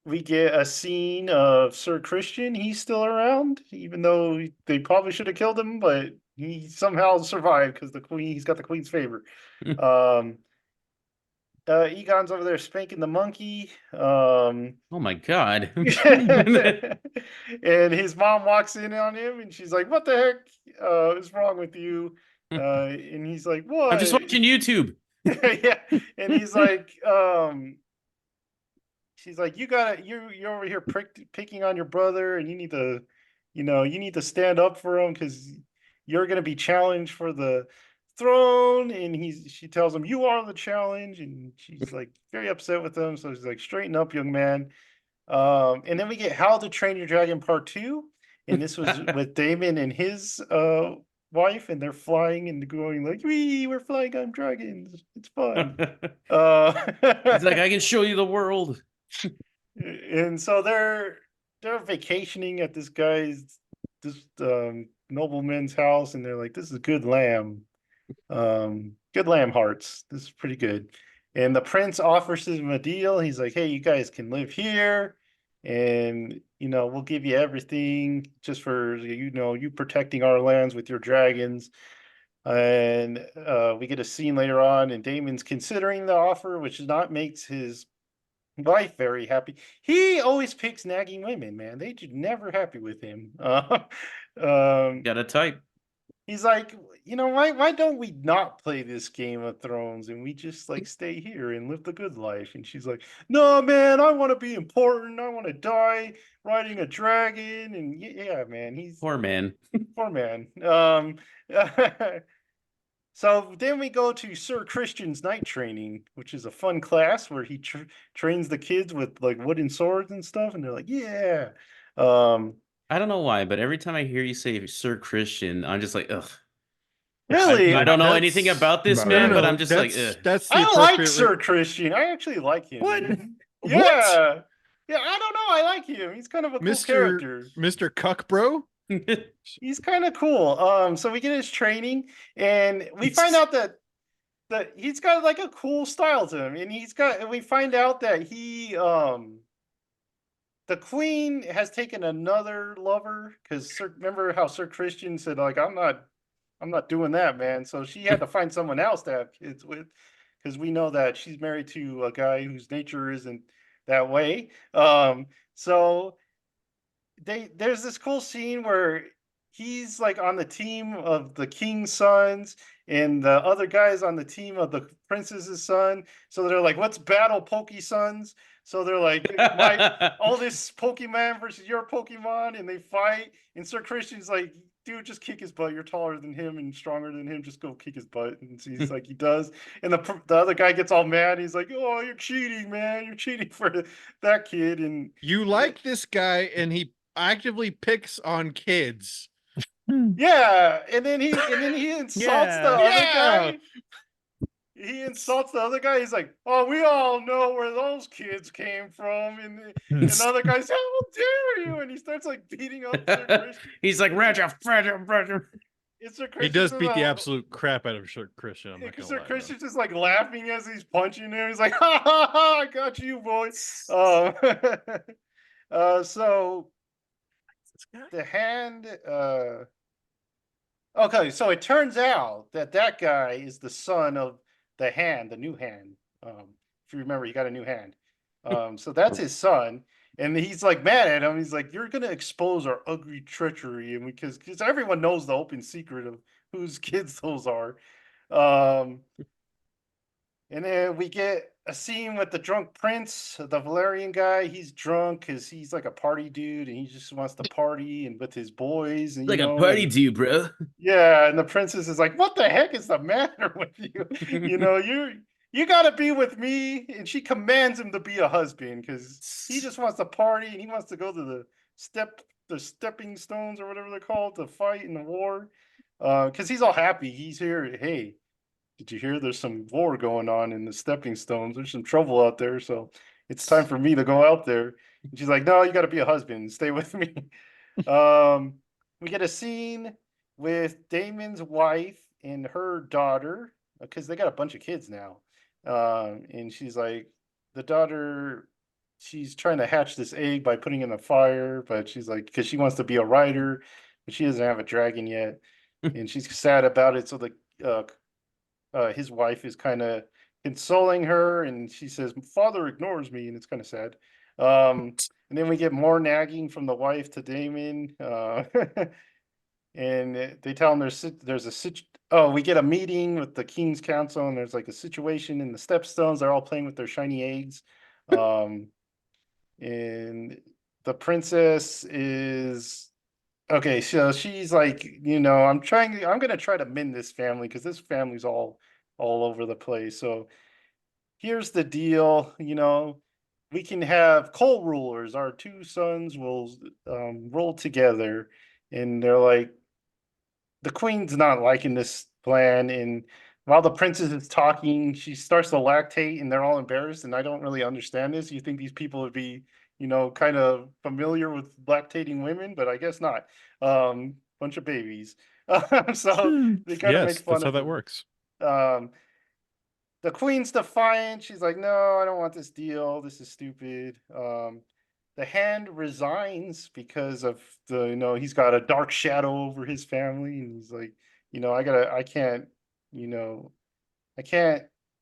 Speaker 1: we get a scene of Sir Christian. He's still around, even though they probably should have killed him, but he somehow survived because he's got the queen's favor. Egon's over there spanking the monkey.
Speaker 3: Oh my god.
Speaker 1: And his mom walks in on him, and she's like, what the heck is wrong with you? And he's like, what?
Speaker 3: I'm just watching YouTube.
Speaker 1: Yeah. And he's like, she's like, you're over here picking on your brother, and you need to stand up for him because you're going to be challenged for the throne. And she tells him, you are the challenge. And she's like very upset with him. So she's like, straighten up, young man. And then we get How to Train Your Dragon Part 2. And this was with Damon and his wife, and they're flying and going like, we're flying on dragons. It's fun.
Speaker 3: It's like, I can show you the world.
Speaker 1: And so they're vacationing at this nobleman's house, and they're like, this is good lamb hearts, this is pretty good. And the prince offers him a deal. He's like, hey, you guys can live here, and we'll give you everything just for you protecting our lands with your dragons. And we get a scene later on, and Damon's considering the offer, which makes his wife very happy. He always picks nagging women, man. They just never happy with him.
Speaker 3: Got a type.
Speaker 1: he's like, why don't we not play this Game of Thrones and we just like stay here and live the good life? And she's like, no, man, I want to be important. I want to die riding a dragon. And yeah, man, he's
Speaker 3: Poor man.
Speaker 1: poor man. So then we go to Sir Christian's night training, which is a fun class where he trains the kids with like wooden swords and stuff, and they're like, yeah.
Speaker 3: I don't know why, but every time I hear you say Sir Christian, I'm just like, ugh.
Speaker 1: Really,
Speaker 3: I don't know
Speaker 2: That's-
Speaker 3: anything about this
Speaker 4: About
Speaker 3: man,
Speaker 4: right.
Speaker 3: but I'm just like,
Speaker 2: that's
Speaker 3: ugh.
Speaker 2: that's the
Speaker 1: I like
Speaker 2: appropriate.
Speaker 1: Sir Christian. I actually like him.
Speaker 4: What?
Speaker 1: Yeah. Yeah, I don't know. I like him. He's kind of a cool
Speaker 2: Mr.
Speaker 1: character.
Speaker 2: Mr. Cuck Bro.
Speaker 1: He's kind of cool. So we get his training, and we find out that he's got like a cool style to him, and we find out that the queen has taken another lover because remember how Sir Christian said like I'm not doing that, man. So she had to find someone else to have kids with because we know that she's married to a guy whose nature isn't that way. So there's this cool scene where he's like on the team of the king's sons and the other guy's on the team of the princess's son. So they're like, let's battle Pokey sons. So they're like, my oldest Pokemon versus your Pokemon, and they fight. And Sir Christian's like, dude, just kick his butt. You're taller than him and stronger than him. Just go kick his butt. And he's like, he does. And the other guy gets all mad. He's like, oh, you're cheating, man. You're cheating for that kid. And
Speaker 2: You like this guy, and he actively picks on kids.
Speaker 1: yeah, and then he insults the
Speaker 4: Yeah.
Speaker 1: other
Speaker 2: Yeah.
Speaker 1: guy. He insults the other guy. He's like, "Oh, we all know where those kids came from." And the other guy says, "How dare you?" And he starts like beating up Sir Christian.
Speaker 3: He's like, Roger.
Speaker 1: It's Sir
Speaker 2: He
Speaker 1: Christian
Speaker 2: does
Speaker 1: says,
Speaker 2: beat the
Speaker 1: "Oh,"
Speaker 2: absolute crap out of Sir Christian. I'm not
Speaker 1: because
Speaker 2: gonna
Speaker 1: Sir
Speaker 2: lie,
Speaker 1: Christian's just like laughing as he's punching him. He's like, "Ha ha ha! I got you, boy." So the hand. Okay, so it turns out that guy is the son of the hand, the new hand. If you remember, he got a new hand. So that's his son, and he's like mad at him. He's like, "You're gonna expose our ugly treachery," and because everyone knows the open secret of whose kids those are. Um, and then we get a scene with the drunk prince, the Valerian guy. He's drunk because he's like a party dude, and he just wants to party and with his boys, and
Speaker 3: Like a party
Speaker 1: and
Speaker 3: dude, bro.
Speaker 1: yeah, and the princess is like, "What the heck is the matter with you? You got to be with me." And she commands him to be a husband because he just wants to party and he wants to go to the stepping stones or whatever they're called to fight in the war. Because he's all happy. He's here. Hey, did you hear? There's some war going on in the stepping stones. There's some trouble out there. So it's time for me to go out there. And she's like, "No, you got to be a husband. Stay with me." Um, we get a scene with Damon's wife and her daughter because they got a bunch of kids now. And she's like, the daughter, she's trying to hatch this egg by putting it in the fire, but she's like, because she wants to be a rider, but she doesn't have a dragon yet, and she's sad about it. So his wife is kind of consoling her, and she says, "Father ignores me," and it's kind of sad. And then we get more nagging from the wife to Damon, and they tell him we get a meeting with the King's Council, and there's like a situation in the Stepstones. They're all playing with their shiny eggs, and the princess is okay. So she's like, I'm gonna try to mend this family because this family's all over the place. So here's the deal, we can have co-rulers. Our two sons will rule together. And they're like, the queen's not liking this plan. And while the princess is talking, she starts to lactate and they're all embarrassed. And I don't really understand this. You think these people would be, kind of familiar with lactating women, but I guess not. Bunch of babies. So they kind of make
Speaker 2: yes,
Speaker 1: fun
Speaker 2: that's how
Speaker 1: of
Speaker 2: that
Speaker 1: them.
Speaker 2: works.
Speaker 1: The queen's defiant. She's like, "No, I don't want this deal. This is stupid." The hand resigns because of he's got a dark shadow over his family, and he's like, you know, I can't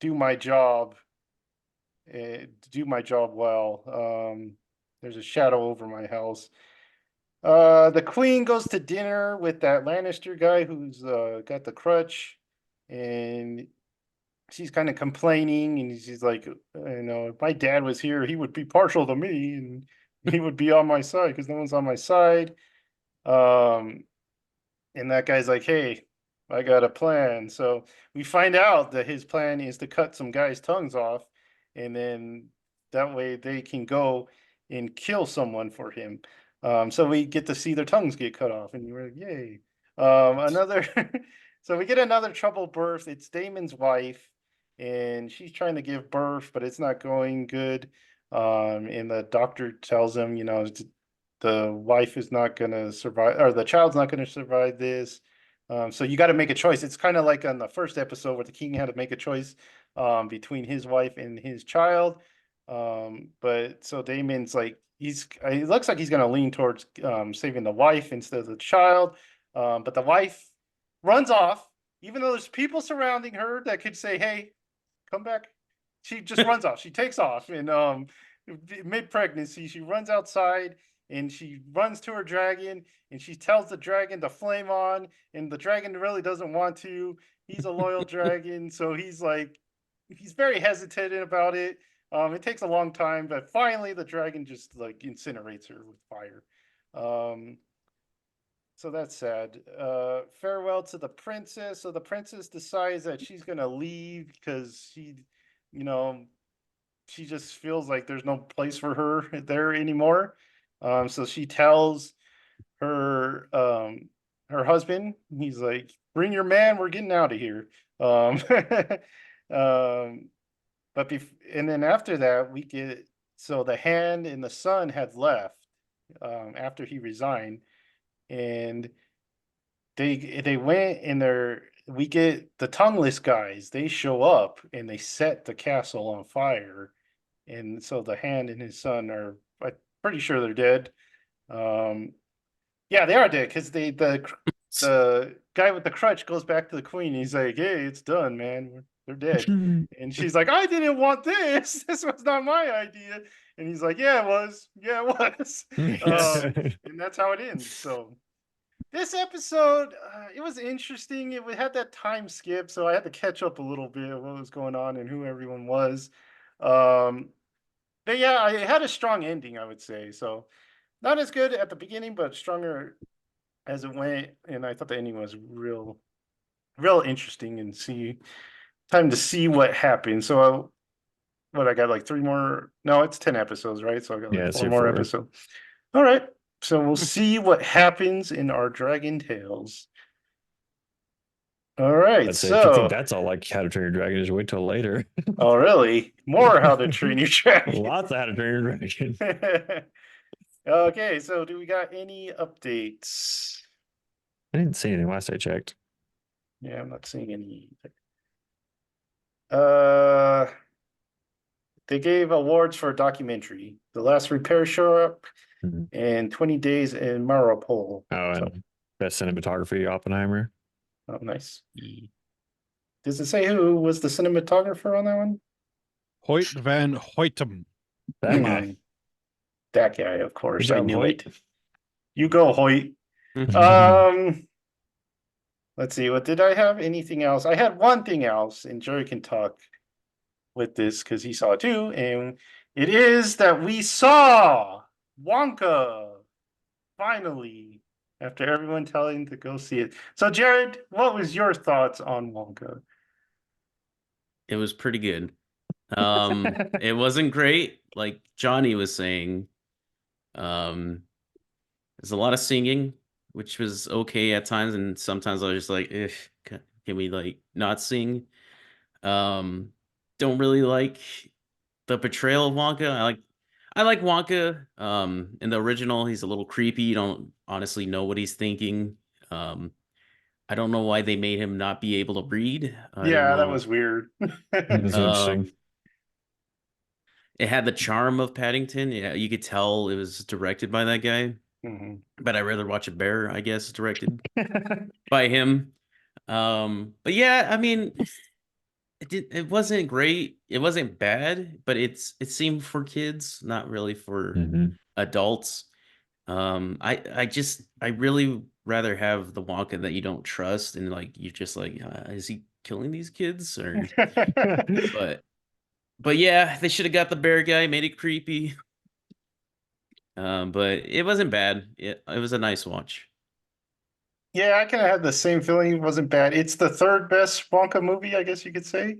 Speaker 1: do my job, do my job well. There's a shadow over my house. The queen goes to dinner with that Lannister guy who's got the crutch, and she's kind of complaining, and she's like, if my dad was here, he would be partial to me, and he would be on my side because no one's on my side. Um, and that guy's like, hey, I got a plan. So we find out that his plan is to cut some guys' tongues off, and then that way they can go and kill someone for him. So we get to see their tongues get cut off, and you're like, yay. Another, so we get another troubled birth. It's Damon's wife, and she's trying to give birth, but it's not going good. And the doctor tells him, the wife is not going to survive, or the child's not going to survive this. So you got to make a choice. It's kind of like on the first episode where the king had to make a choice between his wife and his child. But so Damon's like, it looks like he's going to lean towards saving the wife instead of the child. But the wife runs off, even though there's people surrounding her that could say, hey, come back. She just runs off. She takes off. And mid pregnancy, she runs outside and she runs to her dragon and she tells the dragon to flame on, and the dragon really doesn't want to. He's a loyal dragon, so he's very hesitant about it. It takes a long time, but finally the dragon just like incinerates her with fire. So that's sad. Farewell to the princess. So the princess decides that she's gonna leave because she just feels like there's no place for her there anymore. So she tells her husband, he's like, bring your man, we're getting out of here. Um, and then after that, we get, so the hand and the son had left after he resigned, and they went and we get the tongueless guys, they show up and they set the castle on fire. And so the hand and his son are, I'm pretty sure they're dead. Yeah, they are dead because the guy with the crutch goes back to the queen. And he's like, "Hey, it's done, man. They're dead." And she's like, "I didn't want this. This was not my idea." And he's like, "Yeah, it was. Yeah, it was." And that's how it ends. So this episode, it was interesting. It had that time skip, so I had to catch up a little bit of what was going on and who everyone was. Um, but yeah, I had a strong ending, I would say. So not as good at the beginning, but stronger as it went. And I thought the ending was real interesting, and time to see what happened. So what, I got like 3 more. No, it's 10 episodes, right? So I got
Speaker 4: Yeah,
Speaker 1: like
Speaker 4: it's
Speaker 1: 4
Speaker 4: here
Speaker 1: more
Speaker 4: for-
Speaker 1: episodes. All right. So we'll see what happens in our Dragon Tales. All right.
Speaker 4: I'd say if you think
Speaker 1: So,
Speaker 4: that's all like How to Train Your Dragon, just wait till later.
Speaker 1: oh, really? More How to Train Your Dragon.
Speaker 4: Lots of How to Train Your Dragon.
Speaker 1: Okay. So do we got any updates?
Speaker 4: I didn't see anything last I checked.
Speaker 1: Yeah, I'm not seeing any. Uh, they gave awards for a documentary, The Last Repair Shop,
Speaker 4: Mhm.
Speaker 1: and 20 Days in Maripol.
Speaker 4: Oh,
Speaker 1: So,
Speaker 4: and best cinematography, Oppenheimer.
Speaker 1: oh, nice. Does it say who was the cinematographer on that one?
Speaker 2: Hoyt van Hoytem.
Speaker 4: That guy.
Speaker 1: That guy, of course.
Speaker 4: Good
Speaker 1: I
Speaker 4: job,
Speaker 1: knew
Speaker 4: Hoyt.
Speaker 1: it. You go, Hoyt.
Speaker 4: Mhm.
Speaker 1: Let's see. What did I have? Anything else? I had one thing else, and Jerry can talk with this because he saw it too. And it is that we saw Wonka finally, after everyone telling to go see it. So, Jared, what was your thoughts on Wonka?
Speaker 3: It was pretty good. It wasn't great, like Johnny was saying. There's a lot of singing, which was okay at times, and sometimes I was just like, can we like not sing? Don't really like the portrayal of Wonka. I like Wonka. In the original, he's a little creepy. You don't honestly know what he's thinking. I don't know why they made him not be able to read. I don't
Speaker 1: Yeah, that
Speaker 3: know.
Speaker 1: was weird.
Speaker 4: That's interesting.
Speaker 3: It had the charm of Paddington. Yeah, you could tell it was directed by that guy.
Speaker 1: Mhm.
Speaker 3: But I'd rather watch a bear, I guess, directed by him. But yeah, I mean, it wasn't great. It wasn't bad, but it seemed for kids, not really for
Speaker 4: Mhm.
Speaker 3: adults. I really rather have the Wonka that you don't trust, and like you're just like, is he killing these kids or? But yeah, they should have got the bear guy, made it creepy. But it wasn't bad. It was a nice watch.
Speaker 1: Yeah, I kind of had the same feeling. It wasn't bad. It's the third best Wonka movie, I guess you could say.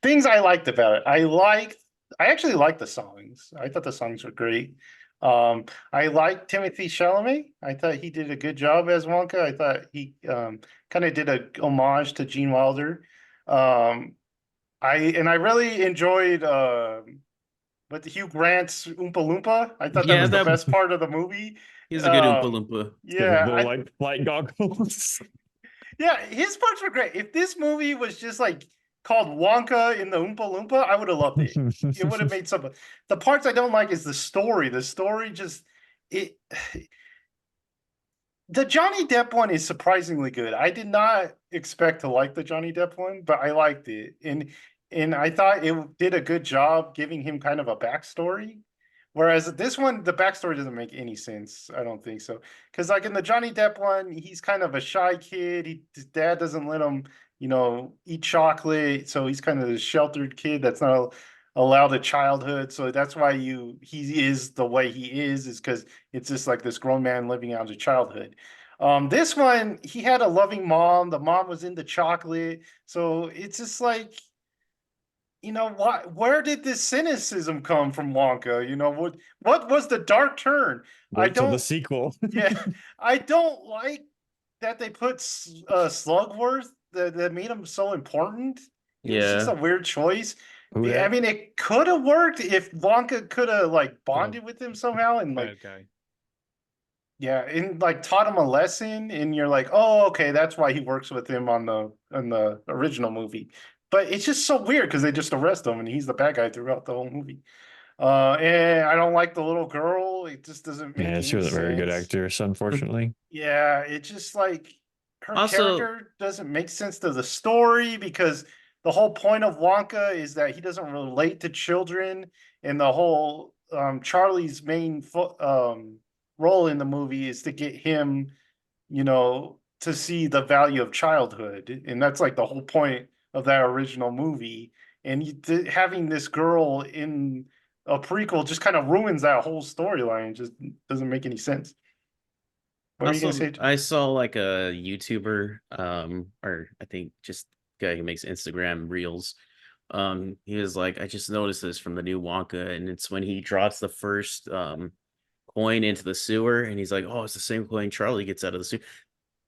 Speaker 1: Things I liked about it. I actually liked the songs. I thought the songs were great. I liked Timothy Chalamet. I thought he did a good job as Wonka. I thought he kind of did a homage to Gene Wilder. Um, I really enjoyed with Hugh Grant's Oompa Loompa. I thought that
Speaker 3: Yeah,
Speaker 1: was the
Speaker 3: that
Speaker 1: best part of the movie.
Speaker 3: he's a good Oompa
Speaker 1: Um,
Speaker 3: Loompa.
Speaker 4: The
Speaker 1: yeah,
Speaker 4: little like flight goggles.
Speaker 1: yeah, his parts were great. If this movie was just like called Wonka in the Oompa Loompa, I would have loved it. It would have made some. The parts I don't like is the story. The story just it. The Johnny Depp one is surprisingly good. I did not expect to like the Johnny Depp one, but I liked it, and I thought it did a good job giving him kind of a backstory. Whereas this one, the backstory doesn't make any sense. I don't think so. Because like in the Johnny Depp one, he's kind of a shy kid. His dad doesn't let him, eat chocolate. So he's kind of a sheltered kid that's not allowed a childhood. So that's why he is the way he is because it's just like this grown man living out his childhood. This one, he had a loving mom. The mom was into chocolate. So it's just like, where did this cynicism come from Wonka? What was the dark turn? I
Speaker 4: Wait till the
Speaker 1: don't,
Speaker 4: sequel.
Speaker 1: yeah, I don't like that they put Slugworth that made him so important. It was just
Speaker 3: Yeah.
Speaker 1: a weird choice.
Speaker 4: Who
Speaker 1: I
Speaker 4: that?
Speaker 1: mean, it could have worked if Wonka could have like bonded with him somehow and like,
Speaker 2: Bad guy.
Speaker 1: yeah, and like taught him a lesson, and you're like, oh, okay, that's why he works with him on the original movie. But it's just so weird because they just arrest him and he's the bad guy throughout the whole movie. And I don't like the little girl. It just doesn't make
Speaker 4: Yeah, she
Speaker 1: any
Speaker 4: was a very good
Speaker 1: sense.
Speaker 4: actress, unfortunately.
Speaker 1: Yeah, it just like her
Speaker 3: Also,
Speaker 1: character doesn't make sense to the story because the whole point of Wonka is that he doesn't relate to children, and the whole Charlie's main role in the movie is to get him, to see the value of childhood, and that's like the whole point of that original movie. And having this girl in a prequel just kind of ruins that whole storyline. Just doesn't make any sense. What are you gonna
Speaker 3: also,
Speaker 1: say?
Speaker 3: I saw like a YouTuber, or I think just guy who makes Instagram reels. He was like, I just noticed this from the new Wonka, and it's when he drops the first coin into the sewer, and he's like, oh, it's the same coin Charlie gets out of the sewer.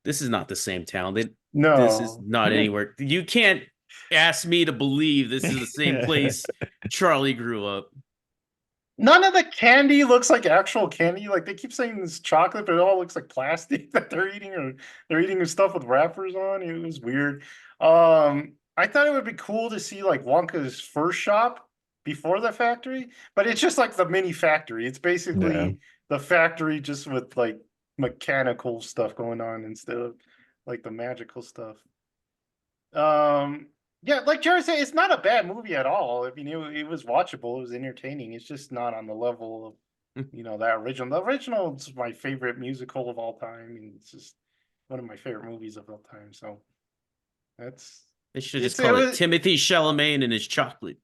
Speaker 3: This is not the same town. This is
Speaker 1: No.
Speaker 3: not anywhere. You can't ask me to believe this is the same place Charlie grew up.
Speaker 1: None of the candy looks like actual candy. Like they keep saying this chocolate, but it all looks like plastic that they're eating, or they're eating stuff with wrappers on. It was weird. I thought it would be cool to see like Wonka's first shop before the factory, but it's just like the mini factory. It's
Speaker 4: Yeah.
Speaker 1: basically the factory just with like mechanical stuff going on instead of like the magical stuff. Yeah, like Jerry said, it's not a bad movie at all. I mean, it was watchable, it was entertaining. It's just not on the level of, that original. The original is my favorite musical of all time, and it's just one of my favorite movies of all time. So that's
Speaker 3: They should just
Speaker 1: it
Speaker 3: call it
Speaker 1: was,
Speaker 3: Timothy Chalamet and his chocolate.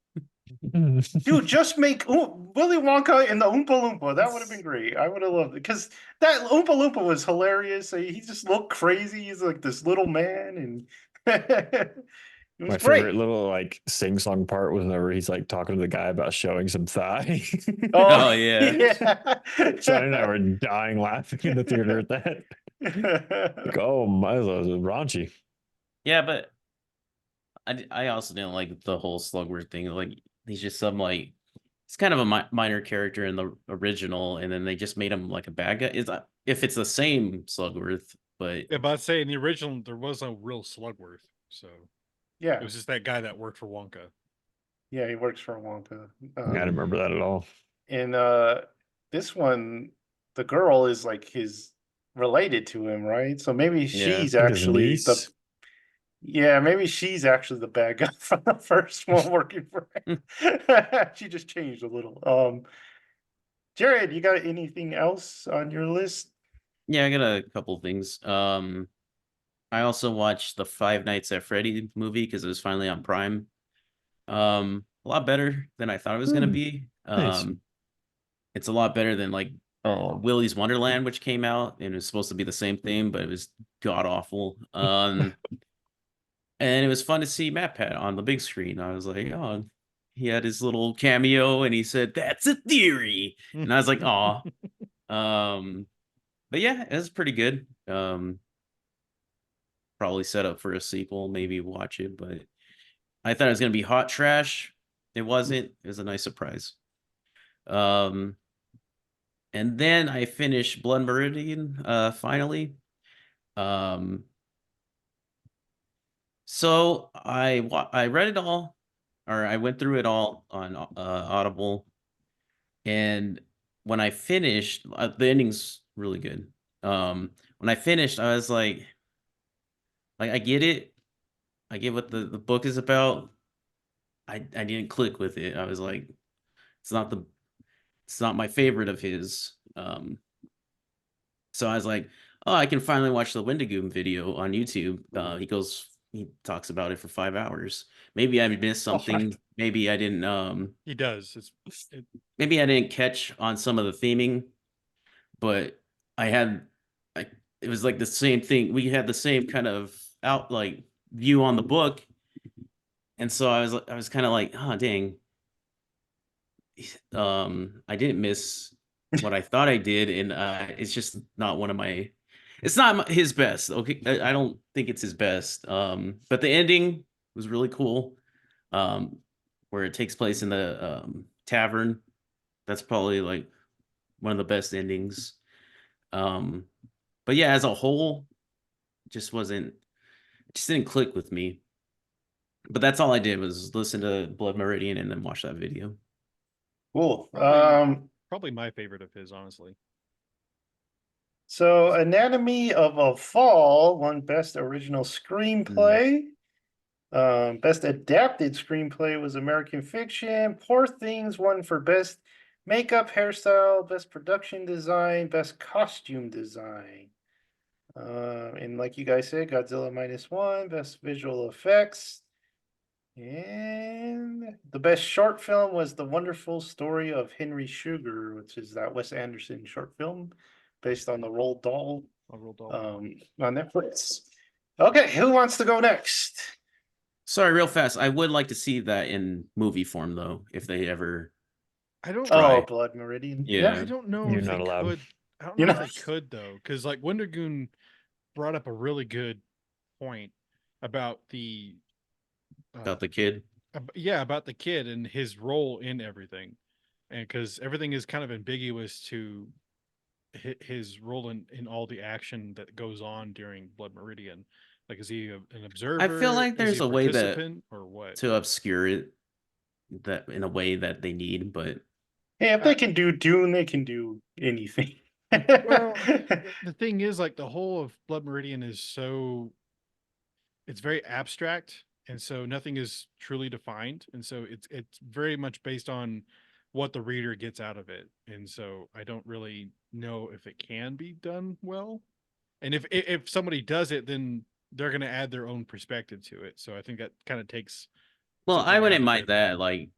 Speaker 1: dude, just make Willy Wonka and the Oompa Loompa. That would have been great. I would have loved it because that Oompa Loompa was hilarious. He just looked crazy. He's like this little man, and it was
Speaker 4: My favorite
Speaker 1: great.
Speaker 4: little like sing song part was whenever he's like talking to the guy about showing some thigh.
Speaker 1: Oh,
Speaker 3: Oh yeah.
Speaker 1: yeah.
Speaker 4: Johnny and I were dying laughing in the theater at that. Like, oh my, that was raunchy.
Speaker 3: Yeah, but I also didn't like the whole Slugworth thing. Like he's just some like it's kind of a minor character in the original, and then they just made him like a bad guy. Is if it's the same Slugworth, but
Speaker 2: Yeah, but I'd say in the original there was no real Slugworth, so
Speaker 1: Yeah,
Speaker 2: it was just that guy that worked for Wonka.
Speaker 1: yeah, he works for Wonka.
Speaker 4: I don't remember that at all.
Speaker 1: And this one, the girl is like his related to him, right? So maybe
Speaker 3: Yeah.
Speaker 1: she's
Speaker 4: Like his
Speaker 1: actually
Speaker 4: niece?
Speaker 1: maybe she's actually the bad guy from the first one working for him. She just changed a little. Jared, you got anything else on your list?
Speaker 3: Yeah, I got a couple things. I also watched the Five Nights at Freddy movie because it was finally on Prime. A lot better than I thought it was gonna be.
Speaker 4: Nice.
Speaker 3: It's a lot better than like
Speaker 4: Oh,
Speaker 3: Willy's Wonderland, which came out and it was supposed to be the same thing, but it was god awful. And it was fun to see MatPat on the big screen. I was like, oh, he had his little cameo and he said, "That's a theory." And I was like, "Aw." But yeah, it was pretty good. Probably set up for a sequel, maybe watch it, but I thought it was gonna be hot trash. It wasn't. It was a nice surprise. Um, and then I finished Blood Meridian finally. Um, so I read it all, or I went through it all on Audible, and when I finished, the ending's really good. When I finished, I was like I get it. I get what the book is about. I didn't click with it. I was like, it's not the it's not my favorite of his. So I was like, oh, I can finally watch the Wendigoon video on YouTube. He talks about it for 5 hours. Maybe I missed something. Maybe I didn't.
Speaker 2: He does.
Speaker 3: Maybe I didn't catch on some of the theming, but I had. It was like the same thing. We had the same kind of view on the book, and so I was kind of like, oh dang. I didn't miss what I thought I did, and it's just not one of my. It's not his best. Okay, I don't think it's his best. But the ending was really cool. Where it takes place in the tavern. That's probably like one of the best endings. But yeah, as a whole, just didn't click with me. But that's all I did was listen to Blood Meridian and then watch that video.
Speaker 1: Cool.
Speaker 2: Probably my favorite of his, honestly.
Speaker 1: So Anatomy of a Fall won Best Original Screenplay. Best Adapted Screenplay was American Fiction. Poor Things won for Best Makeup, Hairstyle, Best Production Design, Best Costume Design. And like you guys said, Godzilla -1, Best Visual Effects. And the best short film was The Wonderful Story of Henry Sugar, which is that Wes Anderson short film based on the Roald Dahl on Netflix. Okay, who wants to go next?
Speaker 3: Sorry, real fast. I would like to see that in movie form, though, if they ever.
Speaker 2: I don't.
Speaker 3: Try.
Speaker 1: Oh, Blood Meridian.
Speaker 3: Yeah.
Speaker 2: I don't know
Speaker 4: You're
Speaker 2: if
Speaker 4: not
Speaker 2: they
Speaker 4: allowed.
Speaker 2: could. I don't
Speaker 1: You're
Speaker 2: know if
Speaker 1: not-
Speaker 2: they could though, because like Wendigoon brought up a really good point about the
Speaker 3: About the kid.
Speaker 2: about the kid and his role in everything, and because everything is kind of ambiguous to his role in all the action that goes on during Blood Meridian. Like, is he an observer?
Speaker 3: I feel like
Speaker 2: Is
Speaker 3: there's
Speaker 2: he
Speaker 3: a way that
Speaker 2: participant, or what?
Speaker 3: to obscure it that in a way that they need, but
Speaker 1: Hey, if they can do Dune, they can do anything.
Speaker 2: Well, the thing is, like, the whole of Blood Meridian is it's very abstract, and so nothing is truly defined, and so it's very much based on what the reader gets out of it, and so I don't really know if it can be done well, and if somebody does it, then they're going to add their own perspective to it. So I think that kind of takes.
Speaker 3: well,
Speaker 2: something
Speaker 3: I
Speaker 2: out
Speaker 3: wouldn't
Speaker 2: of
Speaker 3: mind
Speaker 2: it.
Speaker 3: that. Like,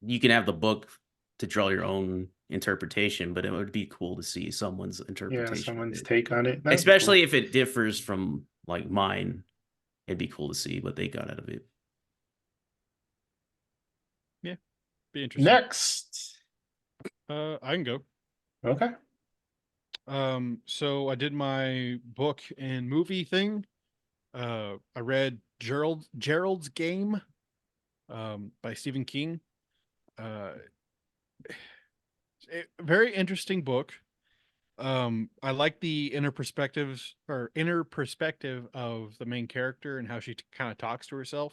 Speaker 3: you can have the book to draw your own interpretation, but it would be cool to see someone's interpretation.
Speaker 1: Yeah,
Speaker 3: of
Speaker 1: someone's
Speaker 3: it.
Speaker 1: take on it. That'd be
Speaker 3: Especially
Speaker 1: cool.
Speaker 3: if it differs from like mine. It'd be cool to see what they got out of it.
Speaker 2: Yeah, be interesting.
Speaker 1: Next.
Speaker 2: I can go.
Speaker 1: Okay.
Speaker 2: So I did my book and movie thing. I read Gerald's Game, by Stephen King. Very interesting book. I like the inner perspective of the main character and how she kind of talks to herself.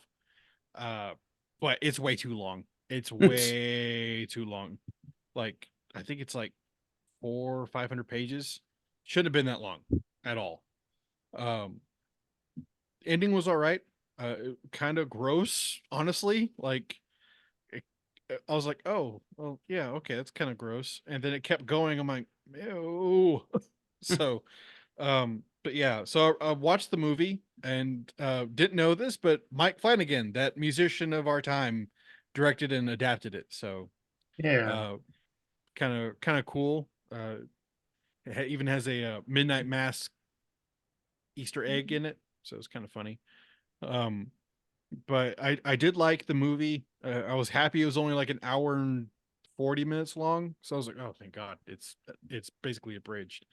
Speaker 2: But it's way too long. It's way too long. Like, I think it's like 400 or 500 pages. Shouldn't have been that long at all. Ending was all right. Kind of gross, honestly. Like, I was like, oh, well, yeah, okay, that's kind of gross. And then it kept going. I'm like, ew. So, but yeah, so I watched the movie and didn't know this, but Mike Flanagan, that musician of our time, directed and adapted it. So,
Speaker 1: Yeah.
Speaker 2: kind of cool. It even has a Midnight Mass Easter egg in it, so it's kind of funny. Um, but I did like the movie. I was happy it was only like an hour and 40 minutes long, so I was like, oh, thank God, it's basically abridged.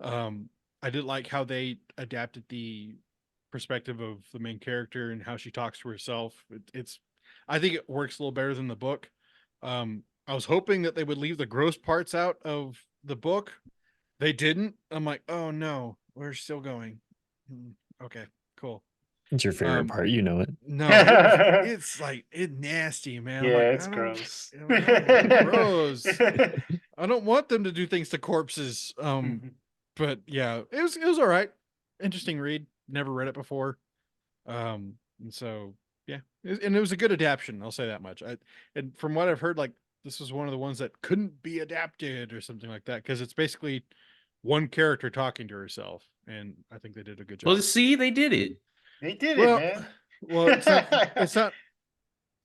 Speaker 2: Um, I did like how they adapted the perspective of the main character and how she talks to herself. I think it works a little better than the book. I was hoping that they would leave the gross parts out of the book. They didn't. I'm like, oh no, we're still going. Okay, cool.
Speaker 4: It's your favorite part. You know it.
Speaker 2: No, it's like it nasty, man. I'm
Speaker 1: Yeah,
Speaker 2: like,
Speaker 1: it's
Speaker 2: I
Speaker 1: gross.
Speaker 2: don't know, gross. I don't want them to do things to corpses. But yeah, it was all right. Interesting read. Never read it before. And so yeah, and it was a good adaptation. I'll say that much. And from what I've heard, like this was one of the ones that couldn't be adapted or something like that because it's basically one character talking to herself, and I think they did a good job.
Speaker 3: Well, see, they did it.
Speaker 1: They did
Speaker 2: Well,
Speaker 1: it, man.
Speaker 2: well, it's not. It's not.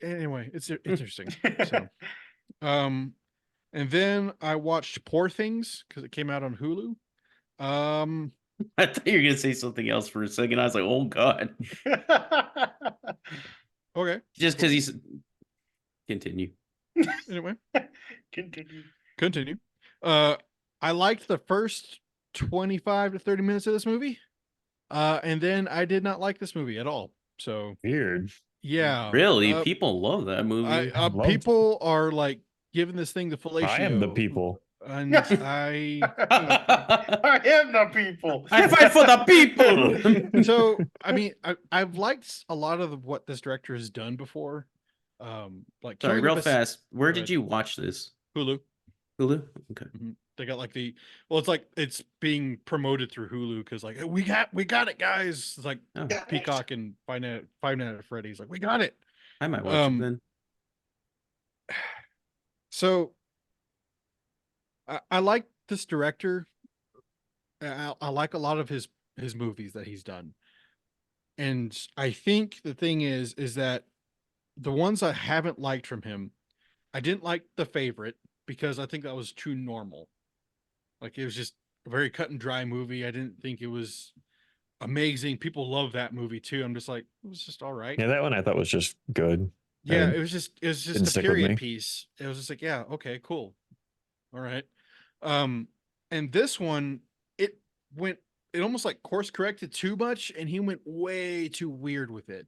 Speaker 2: Anyway, it's interesting. So, and then I watched Poor Things because it came out on Hulu.
Speaker 3: I thought you were gonna say something else for a second. I was like, oh God.
Speaker 2: Okay.
Speaker 3: Just because he's continue.
Speaker 2: Anyway,
Speaker 1: Continue.
Speaker 2: I liked the first 25 to 30 minutes of this movie. And then I did not like this movie at all. So
Speaker 4: Weird.
Speaker 2: yeah.
Speaker 3: Really? People love that movie.
Speaker 2: People are like giving this thing the fellatio.
Speaker 4: I am the people.
Speaker 2: And I
Speaker 1: am the people.
Speaker 3: I fight for the people.
Speaker 2: So I mean I've liked a lot of what this director has done before. Like
Speaker 3: Sorry, real fast. Where
Speaker 2: Go
Speaker 3: did you watch this?
Speaker 2: Hulu.
Speaker 3: Hulu? Okay.
Speaker 2: They got like it's like it's being promoted through Hulu because like we got it, guys. It's like Peacock and Five Nights at Freddy's. Like we got it.
Speaker 3: I might watch it then.
Speaker 2: So I like this director. I like a lot of his movies that he's done, and I think the thing is that the ones I haven't liked from him, I didn't like The Favorite because I think that was too normal. Like it was just a very cut and dry movie. I didn't think it was amazing. People love that movie too. I'm just like, it was just all right.
Speaker 4: Yeah, that one I thought was just good.
Speaker 2: Yeah, it was just a period piece. It was just like, yeah, okay, cool. All right. And this one, it almost like course corrected too much, and he went way too weird with it.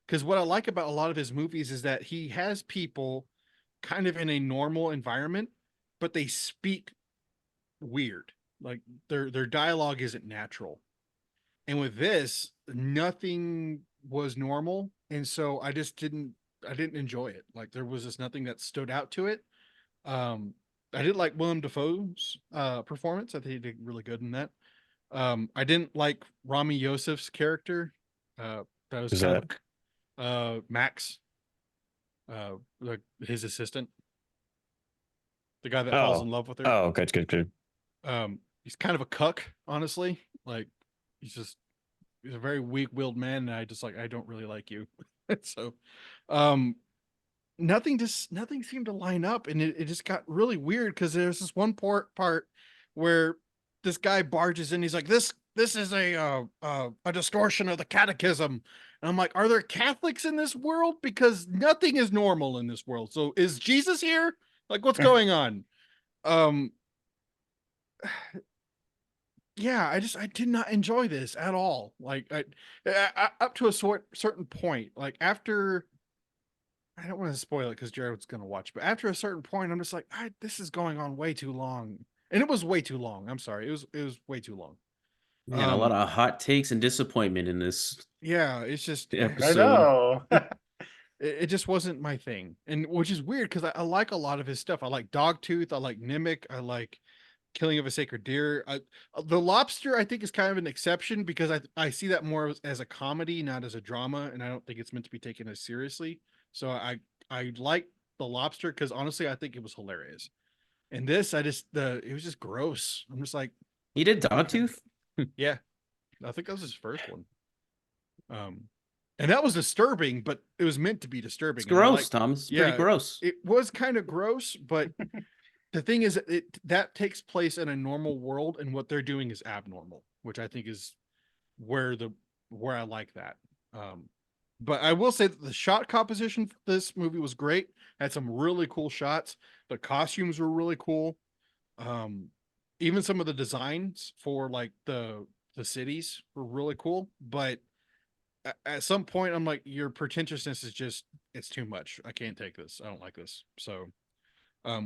Speaker 2: Because what I like about a lot of his movies is that he has people kind of in a normal environment, but they speak weird. Like their dialogue isn't natural. And with this, nothing was normal, and so I didn't enjoy it. Like there was just nothing that stood out to it. I did like Willem Dafoe's performance. I think he did really good in that. I didn't like Rami Youssef's character. That was kind of Max, like his assistant, the guy that falls in love with her.
Speaker 4: Oh, good.
Speaker 2: He's kind of a cuck, honestly. Like he's a very weak-willed man, and I don't really like you. So, nothing seemed to line up, and it just got really weird because there's this one part where this guy barges in. He's like, this is a distortion of the catechism. And I'm like, are there Catholics in this world? Because nothing is normal in this world. So is Jesus here? Like, what's going on? Yeah, I did not enjoy this at all. Like I up to a certain point, like after, I don't want to spoil it because Jared's going to watch, but after a certain point, I'm just like, this is going on way too long. And it was way too long. I'm sorry. It was way too long.
Speaker 3: Man, a lot of hot takes and disappointment in this.
Speaker 2: Yeah, it's just
Speaker 3: episode.
Speaker 1: I know.
Speaker 2: it just wasn't my thing, and which is weird because I like a lot of his stuff. I like Dogtooth. I like Mimic. I like Killing of a Sacred Deer. The Lobster, I think, is kind of an exception because I see that more as a comedy, not as a drama, and I don't think it's meant to be taken as seriously. So I like The the lobster because honestly, I think it was hilarious. And this, it was just gross. I'm just like,
Speaker 3: He did Dogtooth.
Speaker 2: yeah, I think that was his first one. And that was disturbing, but it was meant to be disturbing.
Speaker 3: It's
Speaker 2: And I
Speaker 3: gross, Tom. It's pretty gross.
Speaker 2: It was kind of gross, but the thing is, that takes place in a normal world, and what they're doing is abnormal, which I think is where I like that. But I will say that the shot composition for this movie was great. Had some really cool shots. The costumes were really cool. Even some of the designs for like the cities were really cool. But at some point, I'm like, your pretentiousness is just, it's too much. I can't take this. I don't like this. So,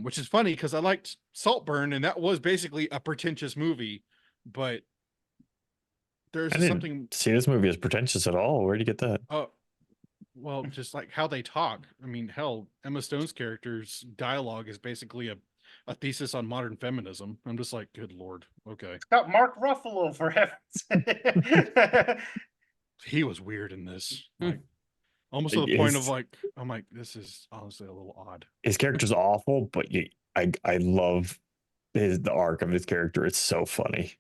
Speaker 2: which is funny because I liked Saltburn, and that was basically a pretentious movie, but there's
Speaker 4: I didn't
Speaker 2: something.
Speaker 4: see this movie as pretentious at all. Where'd you get that?
Speaker 2: Oh, well, just like how they talk. I mean, hell, Emma Stone's character's dialogue is basically a thesis on modern feminism. I'm just like, good Lord. Okay.
Speaker 1: Got Mark Ruffalo, for heaven's.
Speaker 2: He was weird in this.
Speaker 3: Hmm.
Speaker 2: Like, almost to the point of
Speaker 4: His-
Speaker 2: like, I'm like, this is honestly a little odd.
Speaker 4: His character's awful, but I love the arc of his character. It's so funny.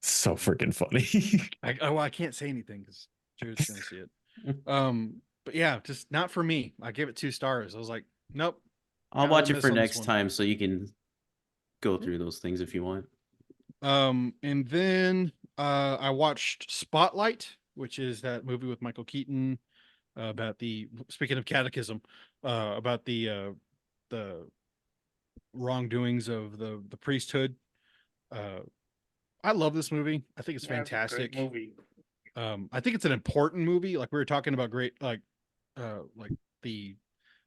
Speaker 4: So freaking funny.
Speaker 2: I can't say anything because Jared's gonna see it. But yeah, just not for me. I gave it 2 stars. I was like, nope.
Speaker 3: I'll
Speaker 2: Kinda
Speaker 3: watch it
Speaker 2: miss
Speaker 3: for
Speaker 2: on this
Speaker 3: next
Speaker 2: one.
Speaker 3: time so you can go through those things if you want.
Speaker 2: And then I watched Spotlight, which is that movie with Michael Keaton about speaking of catechism, about the wrongdoings of the priesthood. I love this movie. I think it's
Speaker 1: Yeah, it's a great
Speaker 2: fantastic.
Speaker 1: movie.
Speaker 2: I think it's an important movie. Like we were talking about great, like the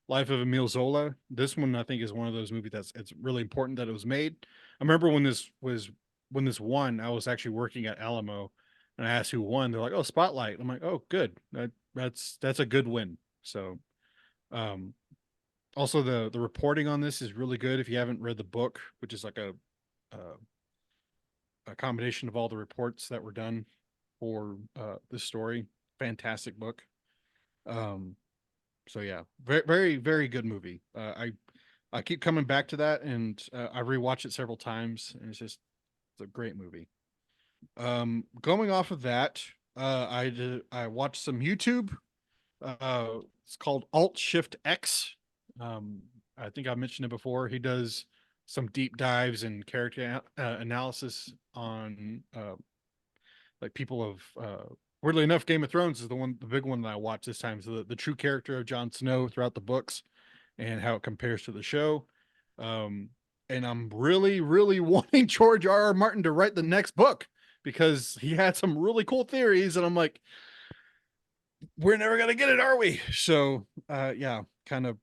Speaker 2: Life of Emile Zola. This one, I think, is one of those movies it's really important that it was made. I remember when this won, I was actually working at Alamo, and I asked who won. They're like, "Oh, Spotlight." I'm like, "Oh, good. That's a good win." So, also the reporting on this is really good. If you haven't read the book, which is like a combination of all the reports that were done for this story, fantastic book. So yeah, very, very, very good movie. I keep coming back to that, and I rewatched it several times, and it's a great movie. Going off of that, I watched some YouTube. It's called Alt Shift X. I think I mentioned it before. He does some deep dives and character analysis on like people of weirdly enough, Game of Thrones is the big one that I watched this time. So the true character of Jon Snow throughout the books and how it compares to the show. And I'm really, really wanting George R.R. Martin to write the next book because he had some really cool theories, and I'm like, we're never gonna get it, are we? So yeah, kind of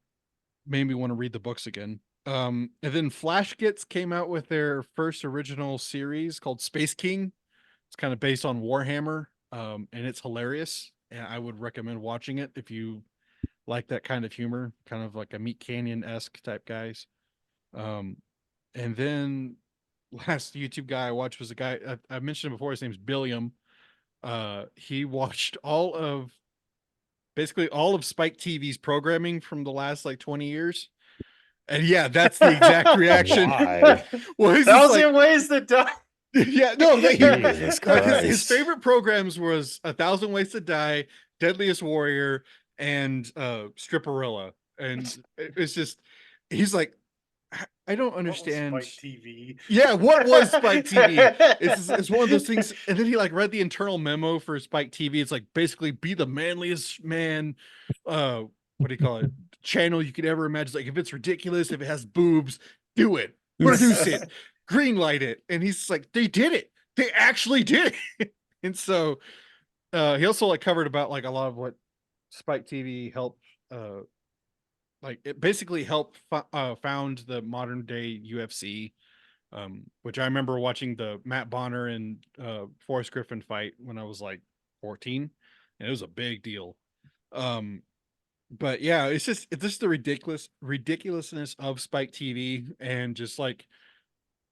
Speaker 2: made me want to read the books again. And then Flash Gets came out with their first original series called Space King. It's kind of based on Warhammer, and it's hilarious. And I would recommend watching it if you like that kind of humor, kind of like a Meat Canyon-esque type guys. And then last YouTube guy I watched was a guy I mentioned him before. His name's Billiam. He watched basically all of Spike TV's programming from the last like 20 years. And yeah, that's the exact reaction.
Speaker 4: Why?
Speaker 2: Well, he's just
Speaker 1: Thousand Ways to Die.
Speaker 2: yeah, no,
Speaker 4: Jesus
Speaker 2: his
Speaker 4: Christ.
Speaker 2: favorite programs was 1,000 Ways to Die, Deadliest Warrior, and Stripperella. And it's just, he's like, I don't understand.
Speaker 1: Spike TV.
Speaker 2: Yeah, what was Spike TV? It's one of those things. And then he like read the internal memo for Spike TV. It's like basically be the manliest man. What do you call it? Channel you could ever imagine. It's like if it's ridiculous, if it has boobs, do it, produce it, green light it. And he's like, they did it. They actually did it. And so he also like covered about like a lot of what Spike TV helped like it basically helped found the modern day UFC, which I remember watching the Matt Bonner and Forrest Griffin fight when I was like 14, and it was a big deal. But yeah, it's just the ridiculousness of Spike TV, and just like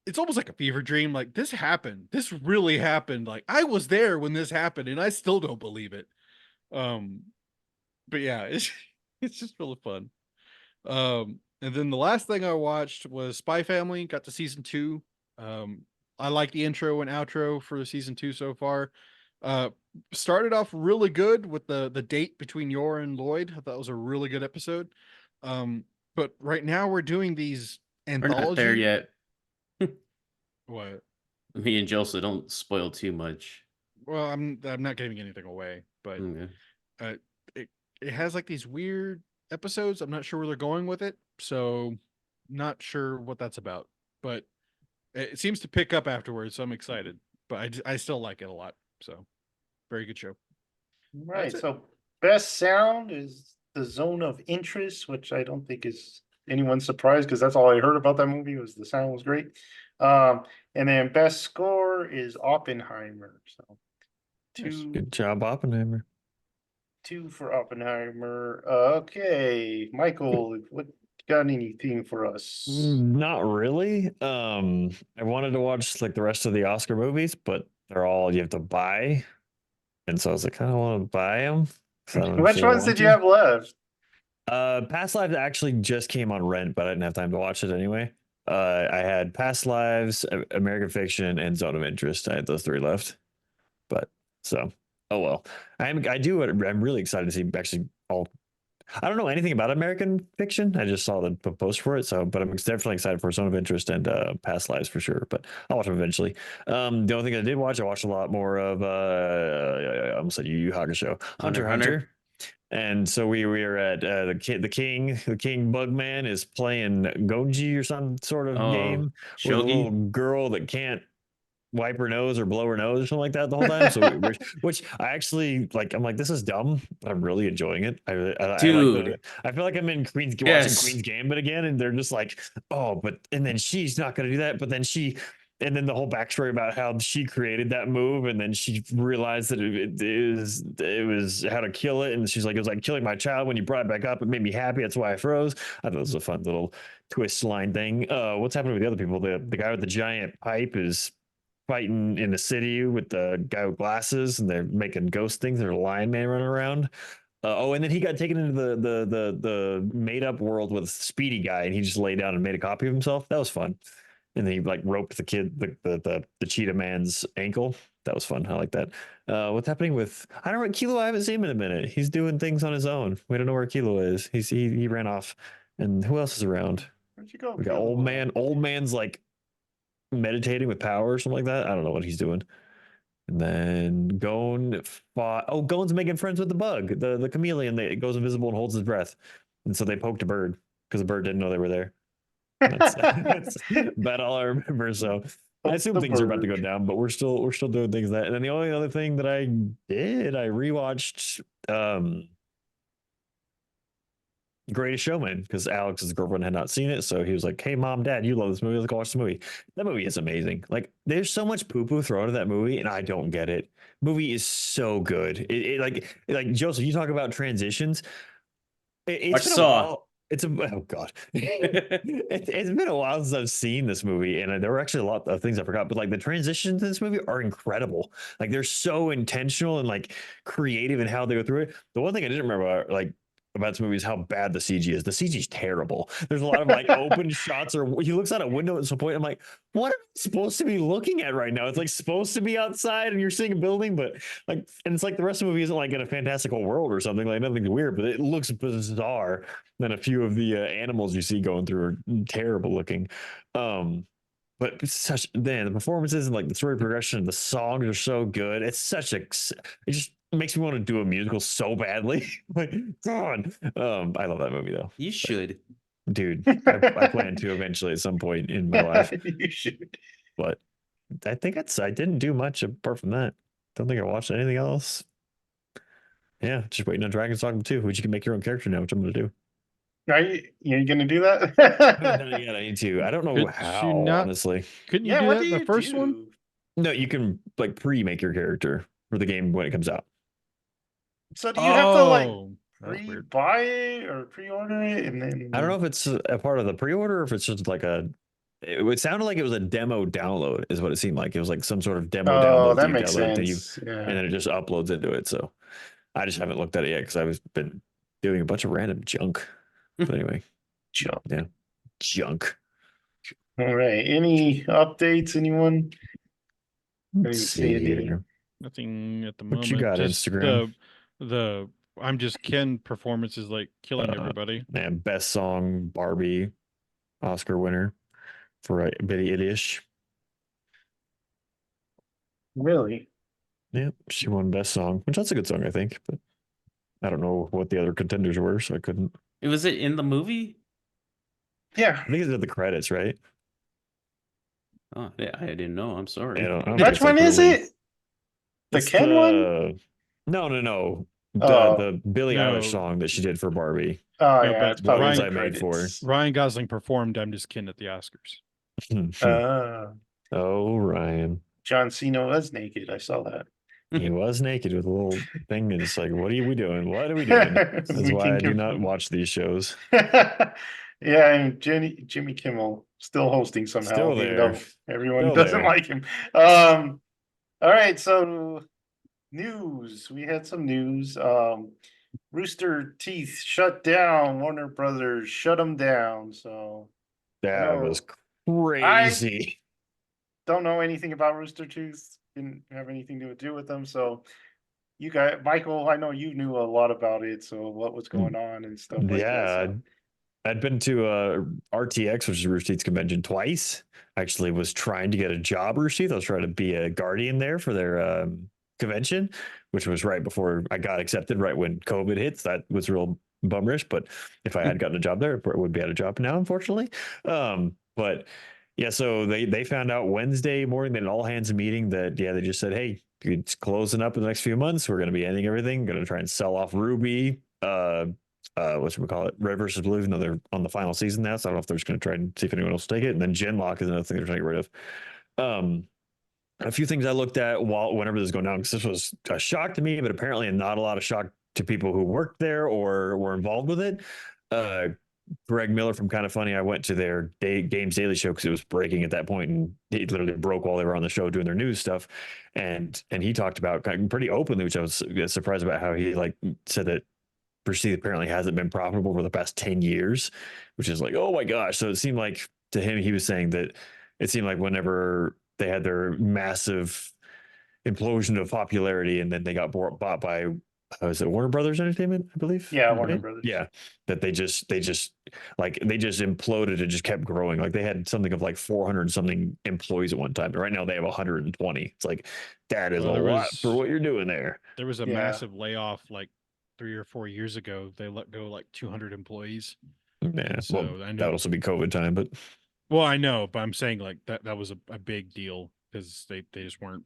Speaker 2: it's almost like a fever dream. Like this happened, this really happened. Like I was there when this happened, and I still don't believe it. But yeah, it's just really fun. And then the last thing I watched was Spy Family. Got to season 2. I like the intro and outro for season 2 so far. Uh, Started off really good with the date between Yor and Lloyd. I thought it was a really good episode. But right now we're doing these
Speaker 3: We're not there
Speaker 2: anthology.
Speaker 3: yet.
Speaker 2: What?
Speaker 3: Me and Joseph don't spoil too much.
Speaker 2: Well, I'm not giving anything away, but
Speaker 3: Okay.
Speaker 2: it has like these weird episodes. I'm not sure where they're going with it, so not sure what that's about. But it seems to pick up afterwards, so I'm excited. But I still like it a lot. So very good show.
Speaker 1: Right.
Speaker 2: That's it.
Speaker 1: So best sound is The Zone of Interest, which I don't think is anyone's surprise because that's all I heard about that movie was the sound was great. And then best score is Oppenheimer. So
Speaker 4: Yes,
Speaker 1: two
Speaker 4: good job, Oppenheimer.
Speaker 1: two for Oppenheimer. Okay, Michael, what got anything for us?
Speaker 4: Not really. I wanted to watch like the rest of the Oscar movies, but they're all you have to buy, and so I was like, I don't want to buy them.
Speaker 1: Which ones did you have left?
Speaker 4: Past Lives actually just came on rent, but I didn't have time to watch it anyway. I had Past Lives, American Fiction, and Zone of Interest. I had those 3 left, but so oh well. I'm really excited to see actually all. I don't know anything about American Fiction. I just saw the post for it, so but I'm definitely excited for Zone of Interest and Past Lives for sure. But I'll watch them eventually. The only thing I did watch, I watched a lot more of I almost said Yu Yu Hakusho, Hunter x Hunter. And so we were at the king Bugman is playing Gonji or some sort of game with a little
Speaker 3: Shogi.
Speaker 4: girl that can't wipe her nose or blow her nose or something like that the whole time. So which I actually like. I'm like, this is dumb. I'm really enjoying it. I like
Speaker 3: Dude.
Speaker 4: I feel like I'm in watching
Speaker 3: Yes.
Speaker 4: Queen's Gambit again, and they're just like, oh, but and then she's not going to do that, but then and then the whole backstory about how she created that move, and then she realized that it was how to kill it, and she's like, it was like killing my child. When you brought it back up, it made me happy. That's why I froze. I thought it was a fun little twist line thing. What's happening with the other people? The guy with the giant pipe is fighting in the city with the guy with glasses, and they're making ghost things. There's a lion man running around. And then he got taken into the made up world with Speedy guy, and he just laid down and made a copy of himself. That was fun. And then he like roped the kid, the cheetah man's ankle. That was fun. I like that. What's happening with I don't know Kilo? I haven't seen him in a minute. He's doing things on his own. We don't know where Kilo is. He ran off. And who else is around?
Speaker 1: Where'd you go?
Speaker 4: We got old man. Old man's like meditating with power or something like that. I don't know what he's doing. And then Gon fought. Oh, Gon's making friends with the bug, the chameleon that goes invisible and holds his breath. And so they poked a bird because the bird didn't know they were there. That's about all I remember. So I assume things are about to go down, but we're still doing things that. And then the only other thing that I did, I rewatched Greatest Showman because Alex's girlfriend had not seen it. So he was like, hey, mom, dad, you love this movie. Let's go watch the movie. That movie is amazing. Like, there's so much poo poo thrown in that movie, and I don't get it. Movie is so good. Like Joseph, you talk about transitions. It's been a while. Oh god, it's been a while since I've seen this movie, and there were actually a lot of things I forgot. But like the transitions in this movie are incredible. Like they're so intentional and like creative in how they go through it. The one thing I didn't remember, about this movie is how bad the CG is. The CG is terrible. There's a lot of like open shots, or he looks out a window at some point. I'm like, what am I supposed to be looking at right now? It's like supposed to be outside and you're seeing a building, but like, and it's like the rest of the movie isn't like in a fantastical world or something, like nothing weird, but it looks bizarre. Then a few of the animals you see going through are terrible looking. But it's such the performances and like the story progression, the songs are so good. It's such a it just makes me want to do a musical so badly. Like, God, I love that movie though.
Speaker 3: You should,
Speaker 4: dude. I plan to eventually at some point in my life.
Speaker 1: You should.
Speaker 4: But I think I didn't do much apart from that. Don't think I watched anything else. Yeah, just waiting on Dragon's Dogma 2, which you can make your own character now, which I'm gonna do.
Speaker 1: Are you gonna do that?
Speaker 4: I haven't done it yet. I need to. I don't know
Speaker 2: Could you
Speaker 4: how,
Speaker 2: not-
Speaker 4: honestly.
Speaker 2: Couldn't you
Speaker 1: Yeah,
Speaker 2: do
Speaker 1: what
Speaker 2: that
Speaker 1: do
Speaker 2: in the
Speaker 1: you
Speaker 2: first one?
Speaker 1: do?
Speaker 4: No, you can like pre-make your character for the game when it comes out.
Speaker 1: So do you have to like
Speaker 2: That's weird.
Speaker 1: pre-buy it or pre-order it and then
Speaker 4: I don't know if it's a part of the pre-order or if it's just like it sounded like it was a demo download is what it seemed like. It was like some sort of demo
Speaker 1: Oh,
Speaker 4: download
Speaker 1: that
Speaker 4: you
Speaker 1: makes
Speaker 4: download
Speaker 1: sense.
Speaker 4: and
Speaker 1: Yeah.
Speaker 4: then it just uploads into it. So I just haven't looked at it yet because I've been doing a bunch of random junk. But anyway,
Speaker 1: Jump.
Speaker 4: Yeah. Junk.
Speaker 1: All right. Any updates? Anyone? I
Speaker 4: Let's
Speaker 1: didn't see
Speaker 4: see
Speaker 1: any.
Speaker 4: here.
Speaker 2: Nothing at the
Speaker 4: What
Speaker 2: moment.
Speaker 4: you got,
Speaker 2: Just
Speaker 4: Instagram?
Speaker 2: the I'm just Ken performance is like killing
Speaker 4: Uh,
Speaker 2: everybody.
Speaker 4: And best song, Barbie, Oscar winner for Billie Eilish.
Speaker 1: Really?
Speaker 4: Yeah, she won best song, which that's a good song, I think. But I don't know what the other contenders were, so I couldn't.
Speaker 3: Was it in the movie?
Speaker 1: Yeah.
Speaker 4: I think it's at the credits, right?
Speaker 3: Oh, yeah, I didn't know. I'm sorry.
Speaker 4: I don't think
Speaker 1: Which
Speaker 4: it's like
Speaker 1: one is
Speaker 4: really.
Speaker 1: it? The
Speaker 4: It's
Speaker 1: Ken one?
Speaker 4: no.
Speaker 1: Oh,
Speaker 4: The Billie Eilish
Speaker 2: No.
Speaker 4: song that she did for Barbie.
Speaker 1: oh
Speaker 2: No,
Speaker 1: yeah.
Speaker 2: but
Speaker 1: It's
Speaker 4: What
Speaker 1: probably
Speaker 4: was
Speaker 1: the
Speaker 4: I made for?
Speaker 1: credits.
Speaker 2: Ryan Gosling performed I'm just Ken at the Oscars.
Speaker 4: Oh, Ryan.
Speaker 1: John Cena was naked. I saw that.
Speaker 4: He was naked with a little thing, and it's like, what are we doing? What are we doing? This is
Speaker 1: We
Speaker 4: why
Speaker 1: can
Speaker 4: I do not
Speaker 1: confirm.
Speaker 4: watch these shows.
Speaker 1: Yeah, and Jimmy Kimmel still hosting somehow,
Speaker 4: Still
Speaker 1: even though
Speaker 4: there.
Speaker 1: everyone
Speaker 4: Still
Speaker 1: doesn't
Speaker 4: there.
Speaker 1: like him. All right, so news. We had some news. Rooster Teeth shut down. Warner Brothers shut them down. So I
Speaker 4: That was
Speaker 1: know I
Speaker 4: crazy.
Speaker 1: don't know anything about Rooster Teeth. Didn't have anything to do with them. So you guys, Michael, I know you knew a lot about it. So what was going on and stuff like that.
Speaker 4: Yeah,
Speaker 1: So
Speaker 4: I'd been to RTX, which is Rooster Teeth's convention, twice. Actually, was trying to get a job, Rooster Teeth. I was trying to be a guardian there for their convention, which was right before I got accepted, right when COVID hits. That was real bummerish. But if I had gotten a job there, it would be out of job now, unfortunately. But yeah, so they found out Wednesday morning, they had an all hands meeting that they just said, hey, it's closing up in the next few months. We're going to be ending everything. Going to try and sell off Ruby. What should we call it? Red versus Blue. Even though they're on the final season now, so I don't know if they're just going to try and see if anyone else will take it. And then Genlock is another thing they're trying to get rid of. A few things I looked at whenever this was going down, because this was a shock to me, but apparently not a lot of shock to people who worked there or were involved with it. Greg Miller from Kind of Funny, I went to their Games Daily show because it was breaking at that point, and it literally broke while they were on the show doing their news stuff. And he talked about pretty openly, which I was surprised about, how he said that Rooster Teeth apparently hasn't been profitable for the past 10 years, which is like, oh my gosh. So it seemed like to him, he was saying that it seemed like whenever they had their massive implosion of popularity and then they got bought by, was it Warner Brothers Entertainment, I believe?
Speaker 1: yeah,
Speaker 2: Right?
Speaker 1: Warner Brothers.
Speaker 4: Yeah. That they just imploded and just kept growing. Like they had something of like 400 something employees at one time. But right now they have 120. It's like, that is
Speaker 2: Well,
Speaker 4: a
Speaker 2: there
Speaker 4: lot
Speaker 2: was-
Speaker 4: for what you're doing there.
Speaker 2: There was a
Speaker 1: Yeah.
Speaker 2: massive layoff like 3 or 4 years ago. They let go like 200 employees.
Speaker 4: Yeah.
Speaker 2: And so
Speaker 4: Well,
Speaker 2: I
Speaker 4: that
Speaker 2: know.
Speaker 4: would also be COVID time, but
Speaker 2: Well, I know, but I'm saying like that was a big deal because they just weren't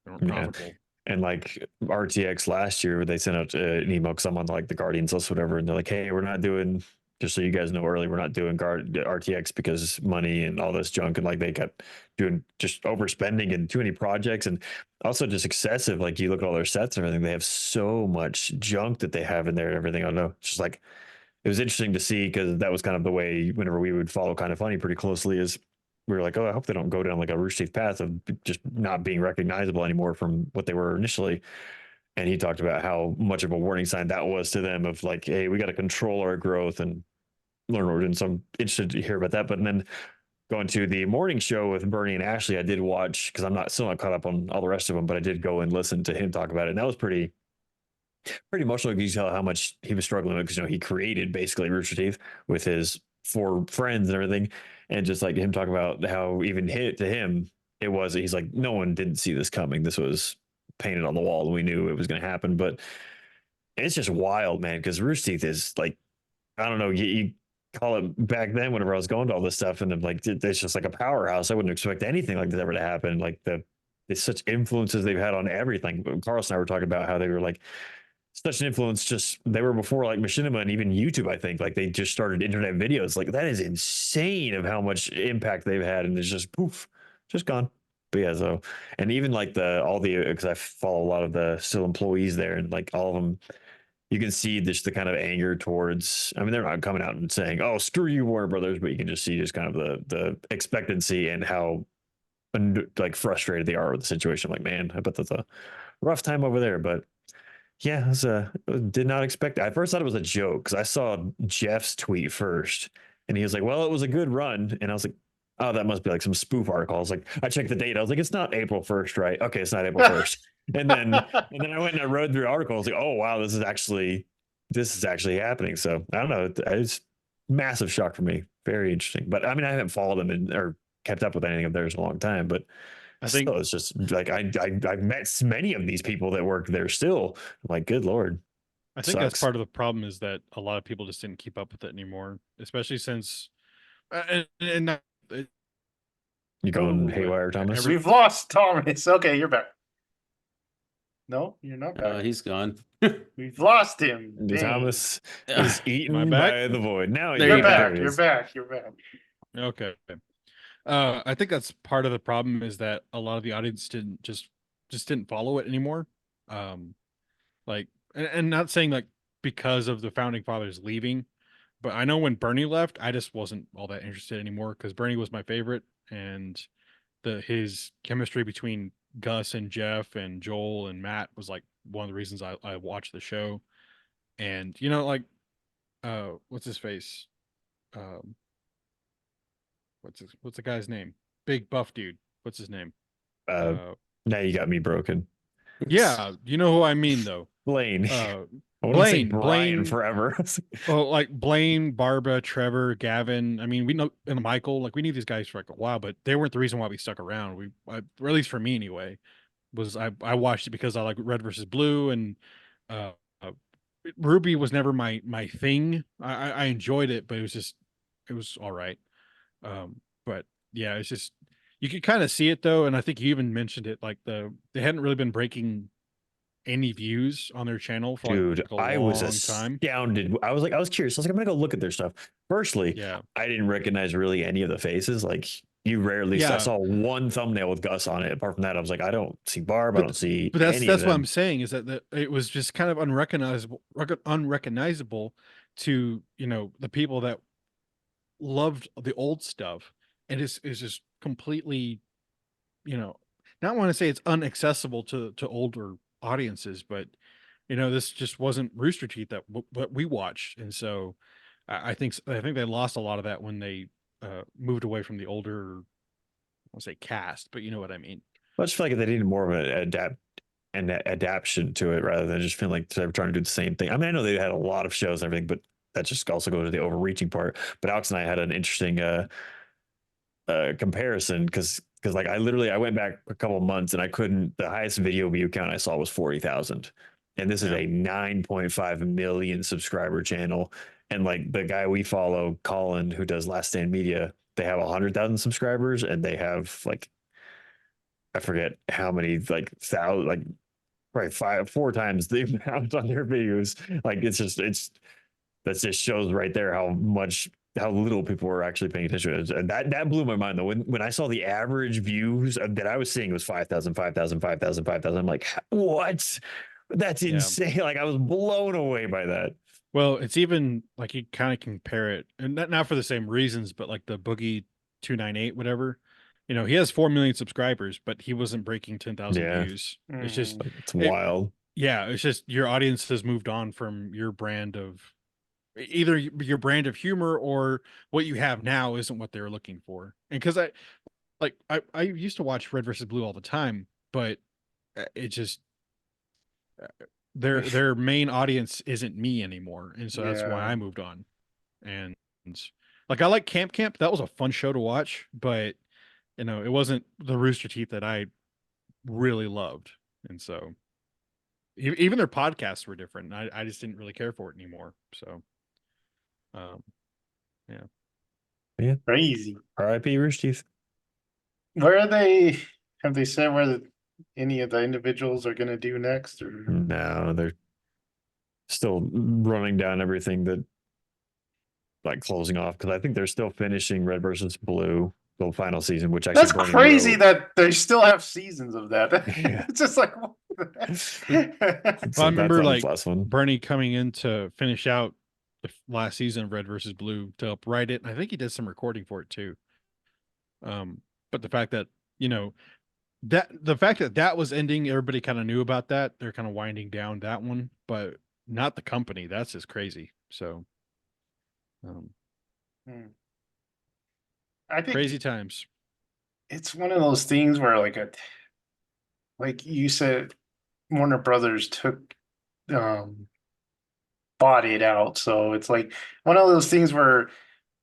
Speaker 4: Yeah.
Speaker 2: profitable.
Speaker 4: and like RTX last year, they sent out an email because I'm on like the Guardians list, whatever, and they're like, "Hey, we're not doing. Just so you guys know early, we're not doing RTX because money and all this junk." And like they kept doing just overspending and too many projects, and also just excessive. Like you look at all their sets and everything, they have so much junk that they have in there and everything. I don't know. It's just like it was interesting to see, because that was kind of the way whenever we would follow Kind of Funny pretty closely, is we were like, oh, I hope they don't go down like a Rooster Teeth path of just not being recognizable anymore from what they were initially. And he talked about how much of a warning sign that was to them of like, hey, we got to control our growth and learn what we're doing. So I'm interested to hear about that. But then going to the morning show with Bernie and Ashley, I did watch, because I'm still not caught up on all the rest of them, but I did go and listen to him talk about it. And that was pretty emotional. You can tell how much he was struggling with, because he created basically Rooster Teeth with his 4 friends and everything, and just like him talking about how even hit to him it was, he's like, no one didn't see this coming. This was painted on the wall and we knew it was going to happen. But it's just wild, man, because Rooster Teeth is like, I don't know, you call it back then whenever I was going to all this stuff, and then like it's just like a powerhouse. I wouldn't expect anything like this ever to happen. Like it's such influences they've had on everything. Carlos and I were talking about how they were like such an influence. Just they were before like Machinima and even YouTube. I think like they just started internet videos. Like that is insane of how much impact they've had, and it's just poof, just gone. But yeah, so, and even like because I follow a lot of the still employees there, and like all of them, you can see just the kind of anger towards. I mean, they're not coming out and saying, "Oh, screw you, Warner Brothers," but you can just see just kind of the expectancy and how like frustrated they are with the situation. Like, man, I bet that's a rough time over there. But Yeah, it was, did not expect that. I first thought it was a joke because I saw Jeff's tweet first, and he was like, "Well, it was a good run," and I was like, "Oh, that must be like some spoof article." I was like, I checked the date. I was like, "It's not April 1st, right? Okay, it's not April 1st." And then I went and I read through the article. I was like, "Oh wow, this is actually happening." So I don't know. It's massive shock for me. Very interesting. But I mean, I haven't followed them or kept up with anything of theirs in a long time, but
Speaker 2: I think
Speaker 4: still, it's just like I've met many of these people that work there still. I'm like, good lord,
Speaker 2: I think that's
Speaker 4: sucks.
Speaker 2: part of the problem is that a lot of people just didn't keep up with it anymore, especially since and not,
Speaker 4: You going
Speaker 1: Ooh,
Speaker 4: haywire, Thomas?
Speaker 1: we've lost Thomas. Okay, you're back. No, you're not back.
Speaker 3: He's gone.
Speaker 1: We've lost him. Dang.
Speaker 4: Thomas is
Speaker 2: Am I
Speaker 4: eaten
Speaker 2: back?
Speaker 4: by the void. Now
Speaker 3: There
Speaker 1: You're
Speaker 3: you go.
Speaker 1: back.
Speaker 4: he
Speaker 1: You're
Speaker 4: is.
Speaker 1: back. You're back.
Speaker 2: Okay. I think that's part of the problem is that a lot of the audience didn't follow it anymore. Like, and not saying like because of the founding fathers leaving, but I know when Bernie left, I just wasn't all that interested anymore because Bernie was my favorite, and his chemistry between Gus and Jeff and Joel and Matt was like one of the reasons I watched the show. And like what's his face? Um, what's the guy's name? Big buff dude. What's his name?
Speaker 4: Uh, now you got me broken.
Speaker 2: Yeah, you know who I mean though.
Speaker 4: Blaine.
Speaker 2: Uh,
Speaker 4: I want to say
Speaker 2: Blaine,
Speaker 4: Brian forever.
Speaker 2: well, like Blaine, Barbara, Trevor, Gavin. I mean, we know, and Michael. Like we knew these guys for like a while, but they weren't the reason why we stuck around. Or at least for me anyway, was I watched it because I like Red versus Blue, and uh, uh Ruby was never my thing. I enjoyed it, but it was all right. But yeah, it's just you could kind of see it though, and I think you even mentioned it. Like they hadn't really been breaking any views on their channel for like
Speaker 4: Dude,
Speaker 2: a
Speaker 4: I was
Speaker 2: long time.
Speaker 4: astounded. I was curious. I was like, I'm gonna go look at their stuff. Firstly,
Speaker 2: Yeah,
Speaker 4: I didn't recognize really any of the faces. Like you rarely I
Speaker 2: yeah,
Speaker 4: saw one thumbnail with Gus on it. Apart from that, I was like, I don't see Barb, I
Speaker 2: but
Speaker 4: don't see
Speaker 2: but that's
Speaker 4: any of
Speaker 2: that's what I'm
Speaker 4: them.
Speaker 2: saying is that it was just kind of unrecognizable to the people that loved the old stuff, and is just completely not want to say it's unaccessible to older audiences, but this just wasn't Rooster Teeth that what we watched, and so I think they lost a lot of that when they moved away from the older, I won't say cast, but you know what I mean.
Speaker 4: I just feel like they needed more of an adaptation to it rather than just feeling like they're trying to do the same thing. I mean, I know they had a lot of shows and everything, but that just also goes to the overreaching part. But Alex and I had an interesting comparison because like I went back a couple of months and I couldn't. The highest video view count I saw was 40,000, and this is
Speaker 2: Yeah.
Speaker 4: a 9.5 million subscriber channel. And like the guy we follow, Colin, who does Last Stand Media, they have 100,000 subscribers, and they have like I forget how many like thousand like probably 4 times the amount on their videos. Like that just shows right there how little people were actually paying attention. And that blew my mind though. When I saw the average views that I was seeing was 5,000, 5,000, 5,000, 5,000. I'm like, what? That's
Speaker 2: Yeah.
Speaker 4: insane. Like I was blown away by that.
Speaker 2: Well, it's even like you kind of compare it, and not for the same reasons, but like the Boogie 298, whatever. He has 4 million subscribers, but he wasn't breaking 10,000
Speaker 4: Yeah,
Speaker 2: views. It's just
Speaker 4: it's
Speaker 2: it,
Speaker 4: wild.
Speaker 2: yeah, it's just your audience has moved on from your brand of either your brand of humor or what you have now isn't what they're looking for. And because I used to watch Red versus Blue all the time, but it just their main audience isn't me anymore, and so that's why
Speaker 1: Yeah.
Speaker 2: I moved on. And like I like Camp, that was a fun show to watch, but it wasn't the Rooster Teeth that I really loved, and so even their podcasts were different. I just didn't really care for it anymore. So um yeah.
Speaker 4: Yeah.
Speaker 1: Crazy.
Speaker 4: R.I.P. Rooster Teeth.
Speaker 1: Where are they? Have they said where any of the individuals are going to do next? Or
Speaker 4: No, they're still running down everything that like closing off because I think they're still finishing Red versus Blue, the final season, which actually
Speaker 1: that's
Speaker 4: Bernie
Speaker 1: crazy
Speaker 4: wrote.
Speaker 1: that they still have seasons of that.
Speaker 4: Yeah.
Speaker 1: It's just like what the heck?
Speaker 2: Well, I
Speaker 4: So
Speaker 2: remember
Speaker 4: that's on
Speaker 2: like
Speaker 4: the last one.
Speaker 2: Bernie coming in to finish out the last season of Red versus Blue to help write it. And I think he did some recording for it too. But the fact that, you know, that the fact that that was ending, everybody kind of knew about that. They're kind of winding down that one, but not the company. That's just crazy. So, um,
Speaker 1: Hmm. I think
Speaker 2: crazy times.
Speaker 1: it's one of those things where like you said, Warner Brothers um bought it out. So it's like one of those things where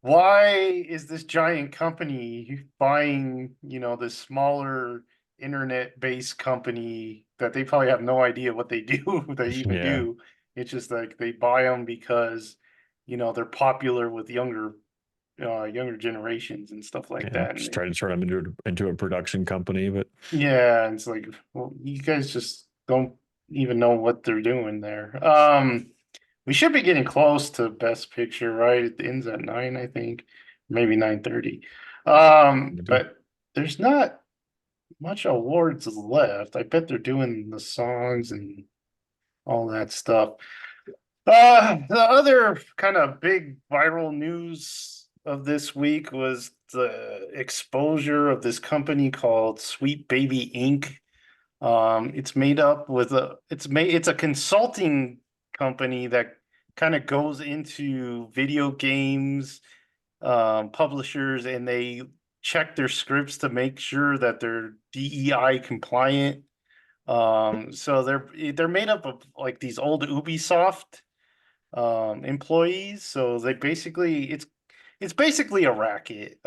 Speaker 1: why is this giant company buying, this smaller internet-based company that they probably have no idea what they do, they even
Speaker 4: Yeah.
Speaker 1: do. It's just like they buy them because, they're popular with younger generations and stuff like
Speaker 4: Yeah,
Speaker 1: that.
Speaker 4: just
Speaker 1: And
Speaker 4: try to turn them into a production company, but
Speaker 1: yeah, it's like, well, you guys just don't even know what they're doing there. We should be getting close to Best Picture, right? It ends at 9, I think, maybe 9:30. But there's not much awards left. I bet they're doing the songs and all that stuff. The other kind of big viral news of this week was the exposure of this company called Sweet Baby Inc. It's made up with it's a consulting company that kind of goes into video games publishers, and they check their scripts to make sure that they're DEI compliant. So they're made up of like these old Ubisoft employees. So it's basically a racket.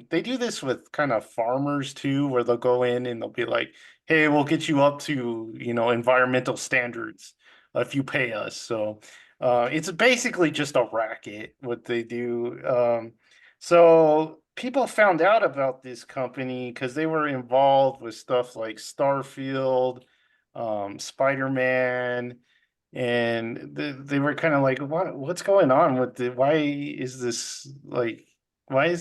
Speaker 1: They do this with kind of farmers too, where they'll go in and they'll be like, "Hey, we'll get you up to environmental standards if you pay us." So it's basically just a racket what they do. So people found out about this company because they were involved with stuff like Starfield, Spider-Man, and they were kind of like, what's going on with why is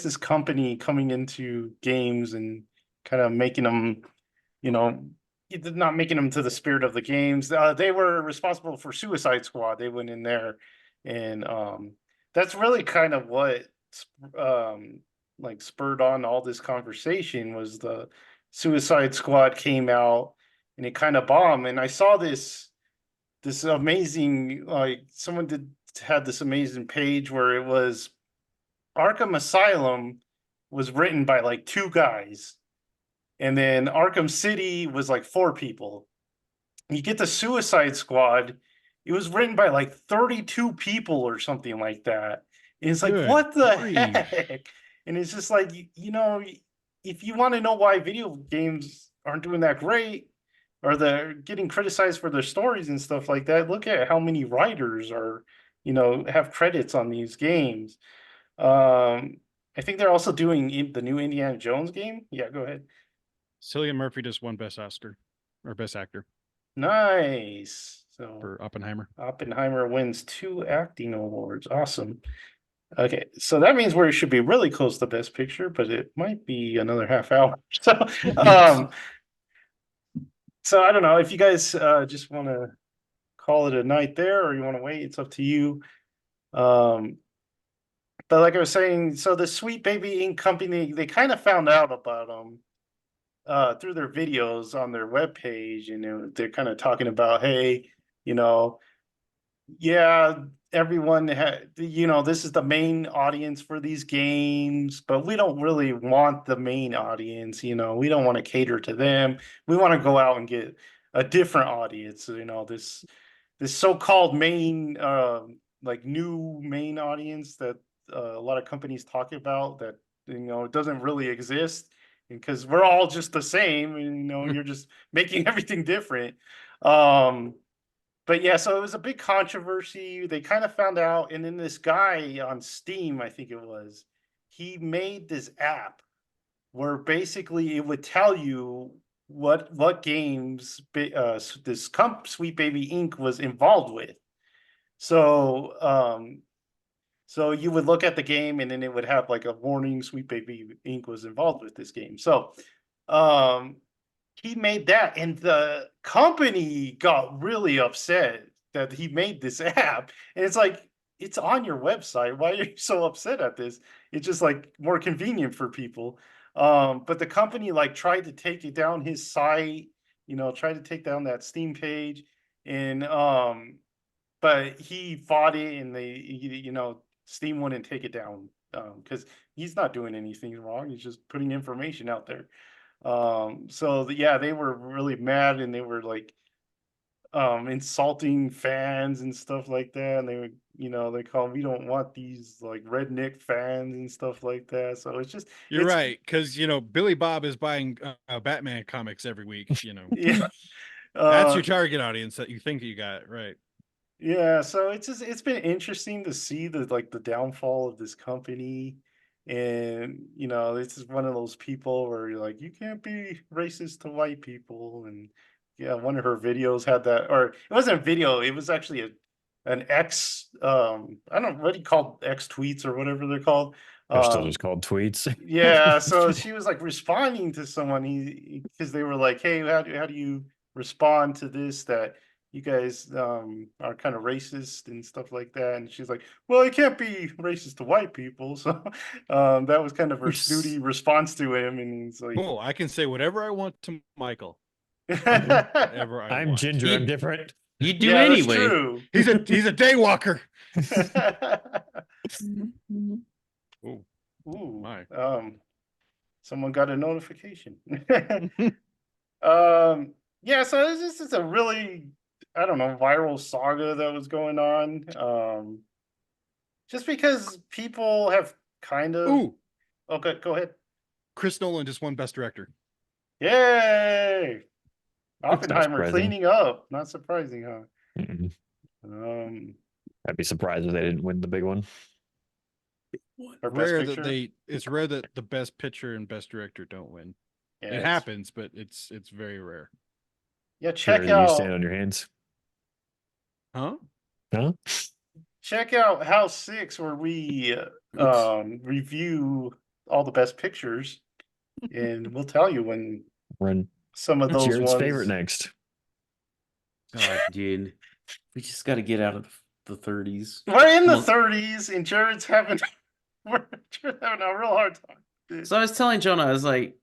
Speaker 1: this company coming into games and kind of making them, you know not making them to the spirit of the games. They were responsible for Suicide Squad. They went in there, and that's really kind of what um like spurred on all this conversation. Was the Suicide Squad came out and it kind of bombed. And I saw this amazing, like, someone had this amazing page where it was Arkham Asylum was written by like 2 guys, and then Arkham City was like 4 people. You get the Suicide Squad, it was written by like 32 people or something like that. And it's like,
Speaker 2: Good
Speaker 1: what the
Speaker 2: grief.
Speaker 1: heck? And it's just like, if you want to know why video games aren't doing that great, or they're getting criticized for their stories and stuff like that, look at how many writers have credits on these games. I think they're also doing the new Indiana Jones game. Yeah, go ahead.
Speaker 2: Cillian Murphy just won Best Oscar or Best Actor
Speaker 1: Nice. So
Speaker 2: for Oppenheimer.
Speaker 1: Oppenheimer wins 2 acting awards. Awesome. Okay, so that means we should be really close to Best Picture, but it might be another half hour. Um, so I don't know if you guys just want to call it a night there, or you want to wait. It's up to you. Um, but like I was saying, so the Sweet Baby Inc. company, they kind of found out about them through their videos on their webpage, and they're kind of talking about, hey, you know, yeah, everyone this is the main audience for these games, but we don't really want the main audience. We don't want to cater to them. We want to go out and get a different audience. This so-called main like new main audience that a lot of companies talk about, that it doesn't really exist, because we're all just the same, and you're just making everything different. But yeah, so it was a big controversy. They kind of found out, and then this guy on Steam, I think it was, he made this app where basically it would tell you what games this Sweet Baby Inc. was involved with. So so you would look at the game, and then it would have like a warning: Sweet Baby Inc. was involved with this game. So um he made that, and the company got really upset that he made this app. And it's like, it's on your website. Why are you so upset at this? It's just like more convenient for people. But the company like tried to take it down his site, tried to take down that Steam page, and but he fought it, and Steam wouldn't take it down because he's not doing anything wrong. He's just putting information out there. So yeah, they were really mad, and they were like insulting fans and stuff like that, and they would they call them, we don't want these like redneck fans and stuff like that. So
Speaker 2: You're
Speaker 1: it's
Speaker 2: right, because Billy Bob is buying Batman comics every week.
Speaker 1: yeah.
Speaker 2: That's your target audience that you think you got, right?
Speaker 1: Yeah, so it's been interesting to see the downfall of this company. And this is one of those people where you're like, you can't be racist to white people. And yeah, one of her videos had that, or it wasn't a video, it was actually an X, I don't know what he called X tweets or whatever they're called.
Speaker 4: They're still just called tweets.
Speaker 1: Yeah, so she was like responding to someone, because they were like, hey, how do you respond to this, that you guys are kind of racist and stuff like that? And she's like, well, it can't be racist to white people. So that was kind of her snooty response to him, and he's like,
Speaker 2: Oh, I can say whatever I want to Michael.
Speaker 1: yeah,
Speaker 2: Whatever I
Speaker 4: I'm
Speaker 2: want.
Speaker 4: Ginger. I'm different.
Speaker 3: You do
Speaker 1: that's
Speaker 3: anyway.
Speaker 1: true.
Speaker 2: He's a daywalker. Oh,
Speaker 1: Ooh,
Speaker 2: my.
Speaker 1: someone got a notification. Yeah, so this is a really, I don't know, viral saga that was going on. Just because people have kind of.
Speaker 2: Ooh,
Speaker 1: Okay, go ahead.
Speaker 2: Chris Nolan just won Best Director.
Speaker 1: Yay! Oppenheimer
Speaker 4: surprising.
Speaker 1: cleaning up. Not surprising, huh?
Speaker 4: Mm-mm. I'd be surprised if they didn't win the big one.
Speaker 1: Or best
Speaker 2: Rare
Speaker 1: picture.
Speaker 2: that it's rare that the Best Picture and Best Director don't win.
Speaker 1: Yeah,
Speaker 2: It happens, but it's very rare.
Speaker 1: Yeah,
Speaker 4: Sure, you stand on your hands.
Speaker 2: Huh?
Speaker 4: Huh?
Speaker 1: check out House 6, where we review all the best pictures, and we'll tell you when
Speaker 4: Run.
Speaker 1: some of those
Speaker 4: Jared's
Speaker 1: ones.
Speaker 4: favorite next.
Speaker 3: Oh, dude, we just got to get out of the 30s.
Speaker 1: We're in the
Speaker 3: Well-
Speaker 1: 30s, and Jared's having Jared's having a real hard time.
Speaker 3: So I was telling Jonah, I was like,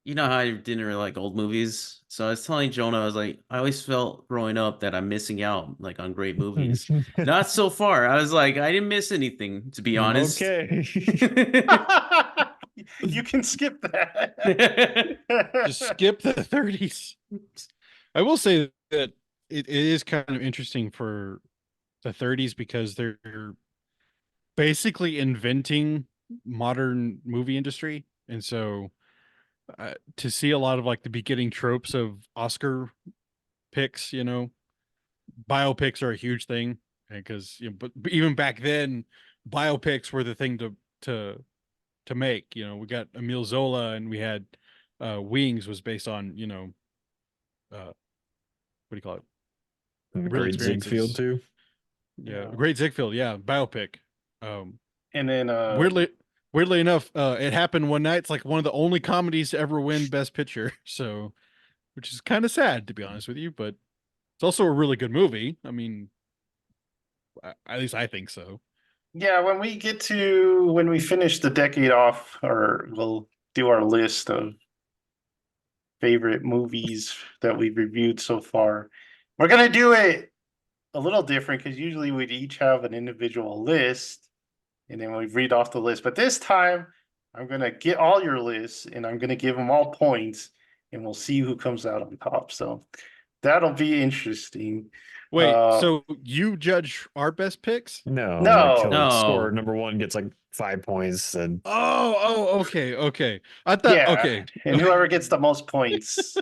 Speaker 3: you know how I didn't really like old movies. So I was telling Jonah, I was like, I always felt growing up that I'm missing out like on great movies. Not so far. I was like, I didn't miss anything, to be honest.
Speaker 4: Okay.
Speaker 1: You can skip that.
Speaker 2: Just skip the 30s. I will say that it is kind of interesting for the 30s because they're basically inventing modern movie industry. And so to see a lot of like the beginning tropes of Oscar picks, biopics are a huge thing, because but even back then biopics were the thing to make. We got Emile Zola, and we had Wings was based on what do you call it, real
Speaker 4: Great
Speaker 2: experiences.
Speaker 4: Ziegfeld too.
Speaker 2: Yeah, Great Ziegfeld, yeah, biopic.
Speaker 1: And then
Speaker 2: Weirdly enough, it happened one night. It's like one of the only comedies to ever win Best Picture. So, which is kind of sad, to be honest with you, but it's also a really good movie. I mean, at least I think so.
Speaker 1: yeah, when we finish the decade off, or we'll do our list of favorite movies that we've reviewed so far. We're gonna do it a little different, because usually we'd each have an individual list, and then we read off the list. But this time, I'm gonna get all your lists, and I'm gonna give them all points, and we'll see who comes out on top. So that'll be interesting.
Speaker 2: Wait, so you judge our best picks?
Speaker 4: No.
Speaker 1: No.
Speaker 4: Like,
Speaker 3: No.
Speaker 4: score number one gets like 5 points, and
Speaker 2: Okay. I thought,
Speaker 1: Yeah,
Speaker 2: okay.
Speaker 1: and whoever gets the most points.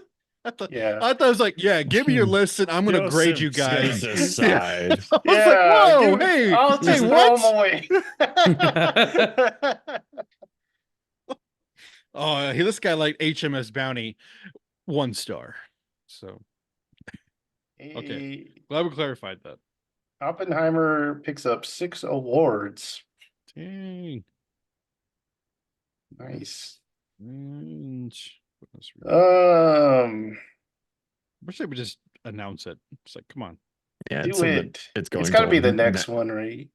Speaker 1: Yeah.
Speaker 2: I thought it was like, yeah, give me your list and I'm gonna grade you guys.
Speaker 4: Joseph's
Speaker 2: Yeah.
Speaker 4: gonna decide.
Speaker 2: I was
Speaker 1: Yeah,
Speaker 2: like, whoa,
Speaker 1: give-
Speaker 2: hey,
Speaker 1: I'll
Speaker 2: hey,
Speaker 1: just throw
Speaker 2: what?
Speaker 1: them away.
Speaker 2: Oh, hey, this guy liked HMS Bounty 1 star. So
Speaker 1: Okay.
Speaker 2: glad we clarified that.
Speaker 1: Oppenheimer picks up 6 awards.
Speaker 2: Dang.
Speaker 1: Nice.
Speaker 2: And what else we got? I wish they would just announce it. It's like, come on.
Speaker 4: Yeah,
Speaker 1: Do
Speaker 4: so that
Speaker 1: it.
Speaker 4: it's going.
Speaker 1: It's got to be the
Speaker 4: till
Speaker 1: next one, right?
Speaker 4: It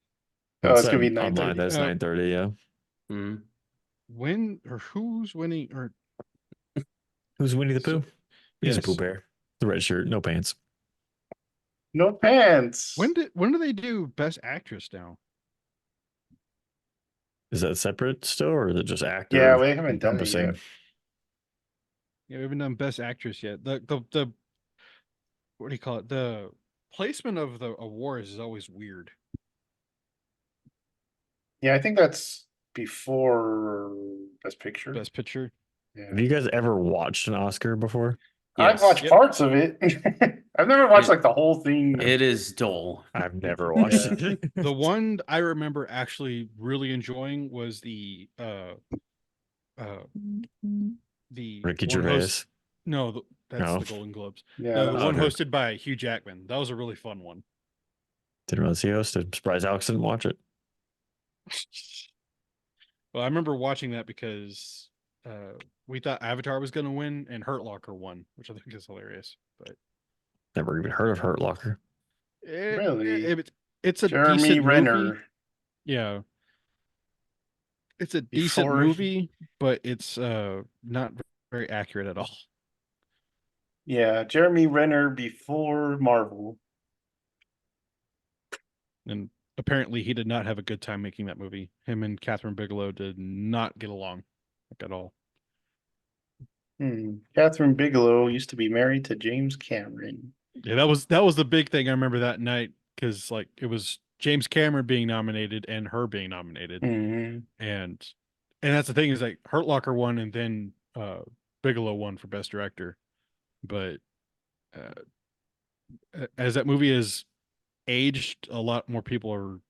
Speaker 1: Oh, it's gonna
Speaker 4: said
Speaker 1: be
Speaker 4: online.
Speaker 1: 9:30.
Speaker 4: That's 9:30. Yeah.
Speaker 3: Mhm.
Speaker 2: when or who's winning or
Speaker 4: Who's Winnie the
Speaker 2: So-
Speaker 4: Pooh? He's a Pooh
Speaker 2: yes.
Speaker 4: Bear. The red shirt, no pants.
Speaker 1: No pants.
Speaker 2: When do they do Best Actress now?
Speaker 4: Is that separate still, or is it just actor?
Speaker 1: Yeah, we haven't done it
Speaker 4: encompassing?
Speaker 1: yet.
Speaker 2: Yeah, we haven't done Best Actress yet. The what do you call it? The placement of the awards is always weird.
Speaker 1: Yeah, I think that's before Best Picture.
Speaker 2: Best Picture.
Speaker 1: Yeah.
Speaker 4: Have you guys ever watched an Oscar before?
Speaker 1: I've
Speaker 3: Yes.
Speaker 1: watched
Speaker 2: Yep.
Speaker 1: parts of it. I've never watched
Speaker 3: It-
Speaker 1: like the whole thing.
Speaker 3: It is dull.
Speaker 4: I've never watched
Speaker 1: Yeah.
Speaker 4: it.
Speaker 2: The one I remember actually really enjoying was the
Speaker 4: Ricky
Speaker 2: one
Speaker 4: Gervais.
Speaker 2: no, that's
Speaker 4: No.
Speaker 2: the Golden Globes.
Speaker 1: Yeah,
Speaker 2: No, the
Speaker 1: that was-
Speaker 2: one
Speaker 4: Okay.
Speaker 2: hosted by Hugh Jackman. That was a really fun one.
Speaker 4: Didn't really see host. I'm surprised Alex didn't watch it.
Speaker 2: Well, I remember watching that because we thought Avatar was going to win and Hurt Locker won, which I think is hilarious. But
Speaker 4: Never even heard of Hurt Locker.
Speaker 1: Really?
Speaker 2: it's a
Speaker 1: Jeremy
Speaker 2: decent
Speaker 1: Renner.
Speaker 2: movie. Yeah, it's a decent
Speaker 1: Before he-
Speaker 2: movie, but it's not very accurate at all.
Speaker 1: Yeah, Jeremy Renner before Marvel.
Speaker 2: And apparently, he did not have a good time making that movie. Him and Catherine Bigelow did not get along like at all.
Speaker 1: Catherine Bigelow used to be married to James Cameron.
Speaker 2: Yeah, that was the big thing I remember that night because like it was James Cameron being nominated and her being nominated,
Speaker 1: Mhm.
Speaker 2: and that's the thing is like Hurt Locker won and then Bigelow won for Best Director, but as that movie is aged, a lot more people are.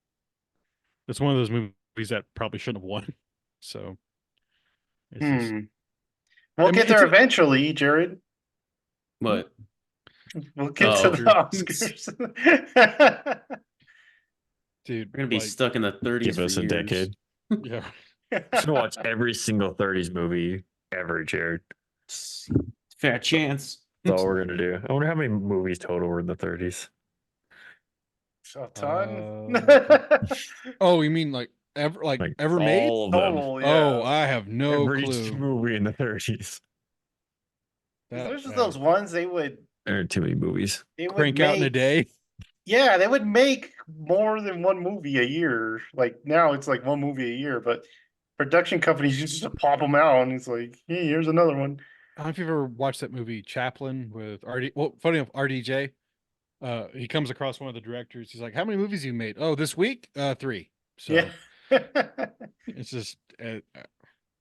Speaker 2: It's one of those movies that probably shouldn't have won. So it's just
Speaker 1: We'll
Speaker 2: I mean,
Speaker 1: get there
Speaker 2: it's a-
Speaker 1: eventually, Jared.
Speaker 3: What?
Speaker 1: We'll get
Speaker 3: Oh.
Speaker 1: to the Oscars.
Speaker 2: dude.
Speaker 3: We're gonna be
Speaker 2: like,
Speaker 3: stuck in the 30s
Speaker 4: Give
Speaker 3: for
Speaker 4: us a
Speaker 3: years.
Speaker 4: decade.
Speaker 2: Yeah,
Speaker 4: Should watch every single 30s movie ever, Jared.
Speaker 3: Fair chance.
Speaker 4: That's all we're gonna do. I wonder how many movies total were in the 30s.
Speaker 1: A ton.
Speaker 2: oh, you mean like ever
Speaker 4: Like
Speaker 2: ever made?
Speaker 4: all of them.
Speaker 1: Total, yeah.
Speaker 2: Oh, I have no
Speaker 4: every
Speaker 2: clue.
Speaker 4: movie in the 30s.
Speaker 1: There's just
Speaker 2: That-
Speaker 1: those ones they would
Speaker 4: There are too many movies.
Speaker 2: crank out in a day.
Speaker 1: Yeah, they would make more than one movie a year. Like now it's like one movie a year, but production companies used to pop them out and it's like, hey, here's another one.
Speaker 2: I don't know if you've ever watched that movie Chaplin with RD. Well, funny enough, RDJ. He comes across one of the directors. He's like, "How many movies you made? Oh, this week, 3." So
Speaker 1: Yeah.
Speaker 2: it's just,
Speaker 1: It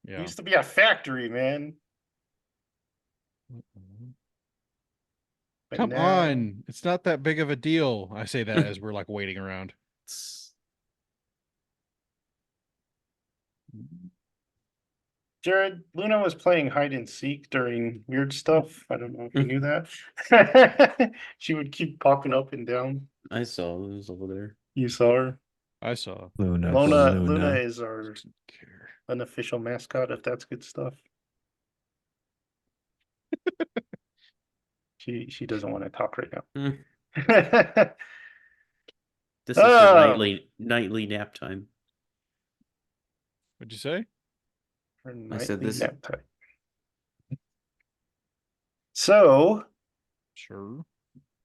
Speaker 2: yeah.
Speaker 1: used to be a factory, man. But
Speaker 2: Come
Speaker 1: now-
Speaker 2: on, it's not that big of a deal. I say that as we're like waiting around.
Speaker 1: Jared, Luna was playing hide and seek during weird stuff. I don't know if you knew that. She would keep popping up and down.
Speaker 3: I saw it was over there.
Speaker 1: You saw her.
Speaker 2: I saw.
Speaker 4: Luna.
Speaker 1: Luna is our
Speaker 2: Doesn't care.
Speaker 1: unofficial mascot, if that's good stuff. She doesn't want to talk right now.
Speaker 3: This is her
Speaker 1: Oh.
Speaker 3: nightly nap time.
Speaker 2: What'd you say?
Speaker 1: Her
Speaker 3: I said
Speaker 1: nightly
Speaker 3: this-
Speaker 1: nap time. So
Speaker 2: Sure.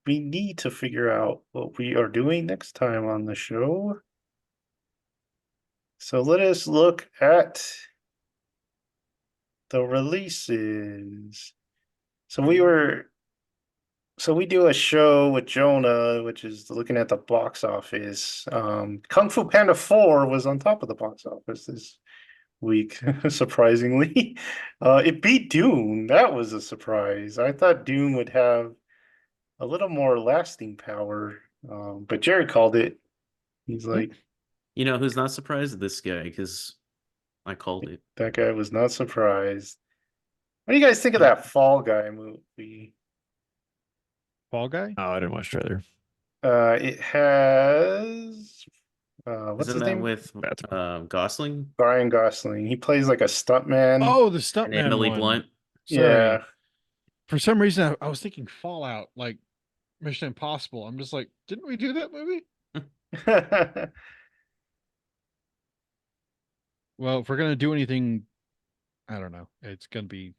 Speaker 1: we need to figure out what we are doing next time on the show. So let us look at the releases. So we do a show with Jonah, which is looking at the box office. Kung Fu Panda 4 was on top of the box office this week, surprisingly. It beat Dune. That was a surprise. I thought Dune would have a little more lasting power. But Jared called it. He's like,
Speaker 3: You know who's not surprised? This guy, because I called it.
Speaker 1: that guy was not surprised. What do you guys think of that Fall Guy movie?
Speaker 2: Fall Guy.
Speaker 4: Oh, I didn't watch the trailer.
Speaker 1: It has what's
Speaker 3: Isn't
Speaker 1: his
Speaker 3: that
Speaker 1: name?
Speaker 3: with Gosling
Speaker 1: Ryan Gosling. He plays like a stuntman.
Speaker 2: Oh, the
Speaker 3: and
Speaker 2: stuntman
Speaker 3: Emily
Speaker 2: one.
Speaker 3: Blunt?
Speaker 2: Sorry.
Speaker 1: Yeah.
Speaker 2: For some reason, I was thinking Fallout, like Mission Impossible. I'm just like, didn't we do that movie? Well, if we're gonna do anything I don't know. It's gonna be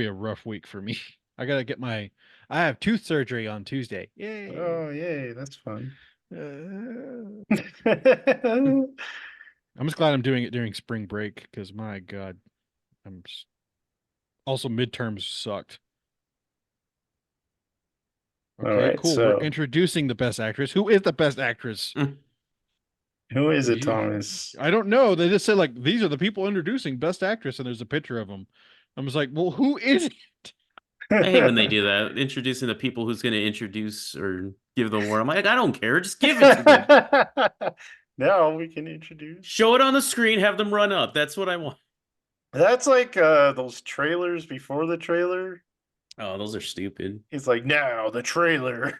Speaker 2: a rough week for me. I gotta get I have tooth surgery on Tuesday. Yay!
Speaker 1: Oh, yay, that's fun.
Speaker 2: I'm just glad I'm doing it during spring break because my God, also midterms sucked.
Speaker 1: All
Speaker 2: Okay,
Speaker 1: right,
Speaker 2: cool. We're
Speaker 1: so
Speaker 2: introducing the best actress. Who is the best actress?
Speaker 1: who is it,
Speaker 2: You-
Speaker 1: Thomas?
Speaker 2: I don't know. They just said like these are the people introducing best actress, and there's a picture of them. I was like, well, who is it?
Speaker 3: I hate when they do that, introducing the people who's going to introduce or give the award. I'm like, I don't care. Just give it to them.
Speaker 1: Now we can introduce.
Speaker 3: Show it on the screen. Have them run up. That's what I want.
Speaker 1: That's like those trailers before the trailer.
Speaker 3: Oh, those are stupid.
Speaker 1: It's like now the trailer.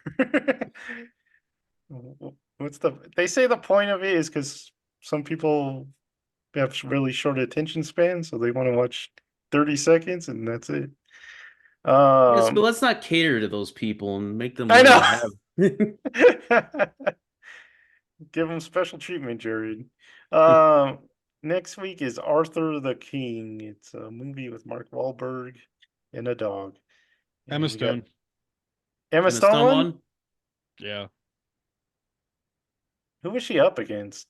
Speaker 1: What's they say the point of it is because some people have really short attention span, so they want to watch 30 seconds and that's it.
Speaker 3: Yes, but let's not cater to those people and make them
Speaker 1: I
Speaker 3: learn to have.
Speaker 1: Give them special treatment, Jared. Next week is Arthur the King. It's a movie with Mark Wahlberg and a dog. And
Speaker 2: Emma
Speaker 1: we got
Speaker 2: Stone.
Speaker 1: Emma
Speaker 3: Emma
Speaker 1: Stone
Speaker 3: Stone
Speaker 1: won?
Speaker 3: won?
Speaker 2: Yeah.
Speaker 1: Who was she up against?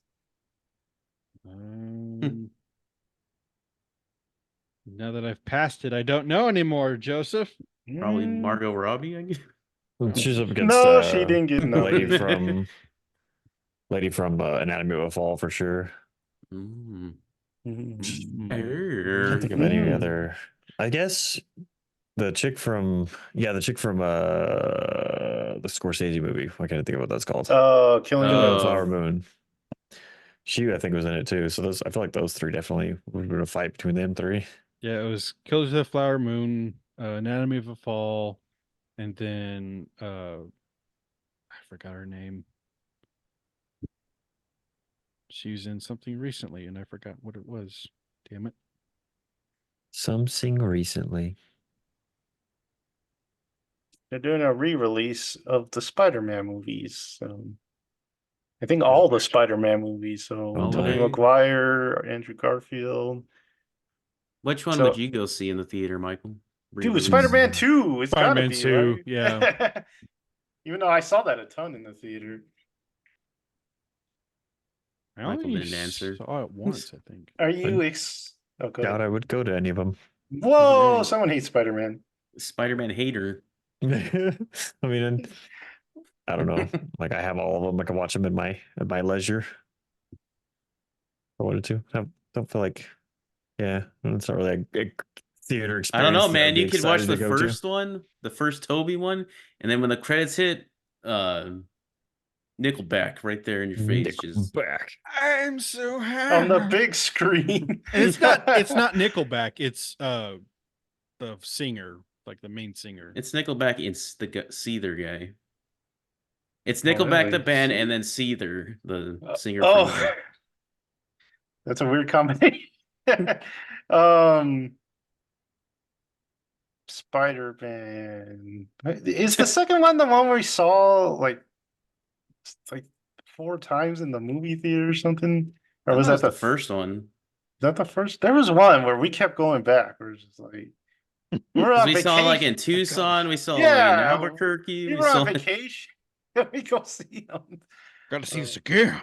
Speaker 2: Now that I've passed it, I don't know anymore, Joseph.
Speaker 3: Probably
Speaker 1: Mm,
Speaker 3: Margot Robbie, I guess.
Speaker 4: She's up against
Speaker 1: No, she didn't get
Speaker 4: lady
Speaker 1: nominated.
Speaker 4: from Anatomy of a Fall for sure.
Speaker 3: Mm.
Speaker 1: Mm.
Speaker 4: I can't think of
Speaker 3: Err.
Speaker 4: any
Speaker 1: Mm.
Speaker 4: other. I guess the chick from the Scorsese movie. I can't think of what that's called.
Speaker 1: Killing
Speaker 4: Killing of the
Speaker 3: Oh.
Speaker 4: Flower Moon. She, I think, was in it too. So I feel like those three definitely would be a fight between them three.
Speaker 2: Yeah, it was Killers of the Flower Moon, Anatomy of a Fall, and then I forgot her name. She was in something recently, and I forgot what it was. Damn it!
Speaker 4: Something recently.
Speaker 1: They're doing a re-release of the Spider-Man movies. I think all the Spider-Man movies. So
Speaker 4: Oh,
Speaker 1: Tobey
Speaker 3: my.
Speaker 1: Maguire, Andrew Garfield.
Speaker 3: Which one
Speaker 1: So-
Speaker 3: would you go see in the theater, Michael?
Speaker 1: Dude,
Speaker 3: Re-release?
Speaker 1: Spider-Man 2. It's gotta
Speaker 2: Spider-Man
Speaker 1: be
Speaker 2: 2,
Speaker 1: right.
Speaker 2: yeah.
Speaker 1: Even though I saw that a ton in the theater.
Speaker 2: I
Speaker 3: Michael
Speaker 2: only
Speaker 3: didn't answer.
Speaker 2: saw it once, I think.
Speaker 1: Are you
Speaker 4: I
Speaker 1: Oh, go
Speaker 4: doubt
Speaker 1: ahead.
Speaker 4: I would go to any of them.
Speaker 1: Whoa,
Speaker 2: Yeah.
Speaker 1: someone hates Spider-Man.
Speaker 3: Spider-Man hater.
Speaker 4: I mean, I don't know. Like I have all of them. I can watch them at my leisure. If I wanted to. I don't feel like, yeah, it's not really a theater experience.
Speaker 3: I don't know,
Speaker 4: that I'd
Speaker 3: man.
Speaker 4: be
Speaker 3: You could watch
Speaker 4: excited
Speaker 3: the
Speaker 4: to go to.
Speaker 3: first one, the first Toby one, and then when the credits hit, Nickelback right there in your face. Just
Speaker 4: Back.
Speaker 2: I'm so happy
Speaker 1: On the big screen.
Speaker 2: And it's not Nickelback. It's the singer, like the main singer.
Speaker 3: it's Nickelback. It's the Seether guy. It's
Speaker 1: Oh,
Speaker 3: Nickelback
Speaker 1: really?
Speaker 3: the band, and then Seether, the singer.
Speaker 1: Oh,
Speaker 3: From the...
Speaker 1: that's a weird combination. um, Spider-Man. Is the second one the one where we saw like 4 times in the movie theater or something? Or
Speaker 3: I
Speaker 1: was
Speaker 3: thought
Speaker 1: that
Speaker 3: it the first one?
Speaker 1: Is that the first? There was one where we kept going back. We're just like, we're on
Speaker 3: We
Speaker 1: vacation.
Speaker 3: saw like in Tucson. We saw like in
Speaker 1: Yeah,
Speaker 3: Albuquerque.
Speaker 1: we
Speaker 3: We
Speaker 1: were
Speaker 3: saw
Speaker 1: on
Speaker 3: like...
Speaker 1: vacation. We go see them.
Speaker 2: Got to see this again.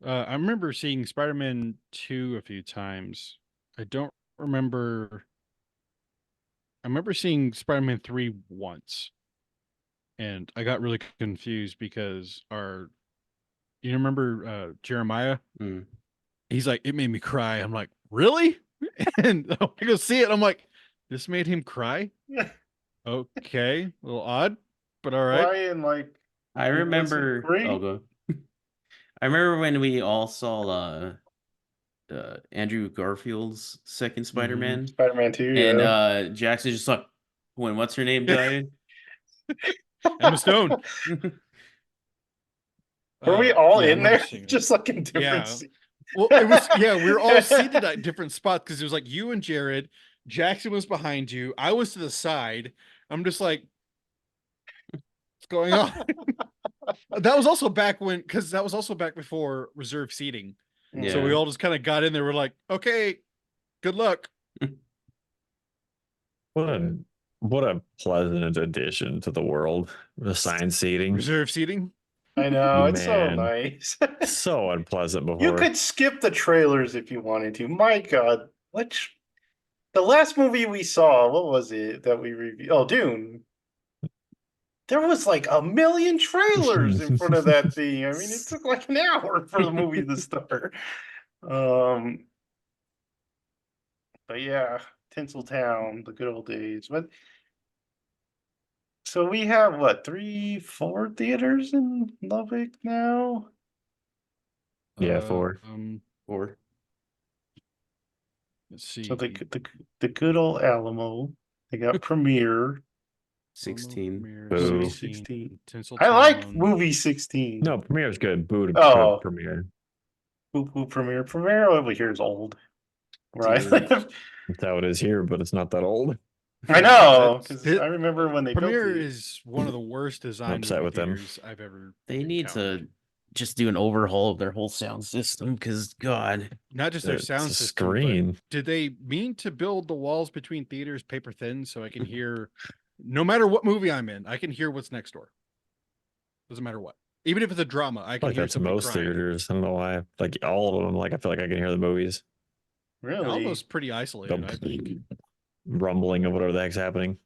Speaker 2: I remember seeing Spider-Man 2 a few times. I don't remember. I remember seeing Spider-Man 3 once, and I got really confused because you remember Jeremiah?
Speaker 3: Mm.
Speaker 2: He's like, it made me cry. I'm like, really? And I go see it. I'm like, this made him cry? Okay, a little odd, but all right.
Speaker 1: Brian, like,
Speaker 3: I
Speaker 1: it wasn't
Speaker 3: remember.
Speaker 1: great.
Speaker 3: Oh, go. I remember when we all saw Andrew Garfield's second Spider-Man,
Speaker 1: Spider-Man 2,
Speaker 3: and
Speaker 1: yeah.
Speaker 3: Jackson just like, when what's her name died?
Speaker 2: Emma Stone.
Speaker 1: Were we all
Speaker 2: Yeah, I
Speaker 1: in
Speaker 2: remember
Speaker 1: there?
Speaker 2: seeing it.
Speaker 1: Just like in different
Speaker 2: Yeah.
Speaker 1: seats.
Speaker 2: Well, it was we were all seated at different spots because it was like you and Jared. Jackson was behind you. I was to the side. I'm just like, what's going on? That was also back before reserve seating.
Speaker 3: Yeah.
Speaker 2: So we all just kind of got in there. We're like, okay, Good luck.
Speaker 4: What a pleasant addition to the world. The assigned seating.
Speaker 2: Reserve seating.
Speaker 1: I know, it's so
Speaker 4: Man.
Speaker 1: nice.
Speaker 4: So unpleasant
Speaker 1: You
Speaker 4: before.
Speaker 1: could skip the trailers if you wanted to. My God, the last movie we saw, what was it that we reviewed? Oh, Dune. There was like a million trailers in front of that thing. I mean, it took like an hour for the movie to start. Um, but yeah, Tinseltown, the good old days. But so we have what, 3, 4 theaters in Lubbock now?
Speaker 4: Yeah, 4.
Speaker 3: Or
Speaker 2: Let's see.
Speaker 1: So the good old Alamo. They got Premiere.
Speaker 3: 16.
Speaker 2: Premiere,
Speaker 4: Boo.
Speaker 1: 16. I
Speaker 2: Tinseltown.
Speaker 1: like movie 16.
Speaker 4: No, Premiere's good. Boo to
Speaker 1: Oh.
Speaker 4: Premiere.
Speaker 1: Premiere. Premiere over here is old. Where I
Speaker 3: Dude.
Speaker 1: live.
Speaker 4: That's how it is here, but it's not that old.
Speaker 1: I know,
Speaker 2: That's-
Speaker 1: because I remember when they
Speaker 2: Premiere
Speaker 1: built it.
Speaker 2: is one of the worst designed
Speaker 4: upset
Speaker 2: movie
Speaker 4: with them.
Speaker 2: theaters I've ever.
Speaker 3: They need
Speaker 2: encountered.
Speaker 3: to just do an overhaul of their whole sound system because God.
Speaker 2: Not just their
Speaker 4: It's
Speaker 2: sound
Speaker 4: a
Speaker 2: system, but
Speaker 4: screen.
Speaker 2: did they mean to build the walls between theaters paper thin so I can hear, no matter what movie I'm in, I can hear what's next door. Doesn't matter what. Even if it's a drama, I can
Speaker 4: Like
Speaker 2: hear
Speaker 4: that's
Speaker 2: somebody
Speaker 4: most
Speaker 2: crying.
Speaker 4: theaters. I don't know why. Like all of them. Like I feel like I can hear the movies.
Speaker 1: Really?
Speaker 2: Almost pretty isolated, I think.
Speaker 4: Rumbling of whatever the heck's happening.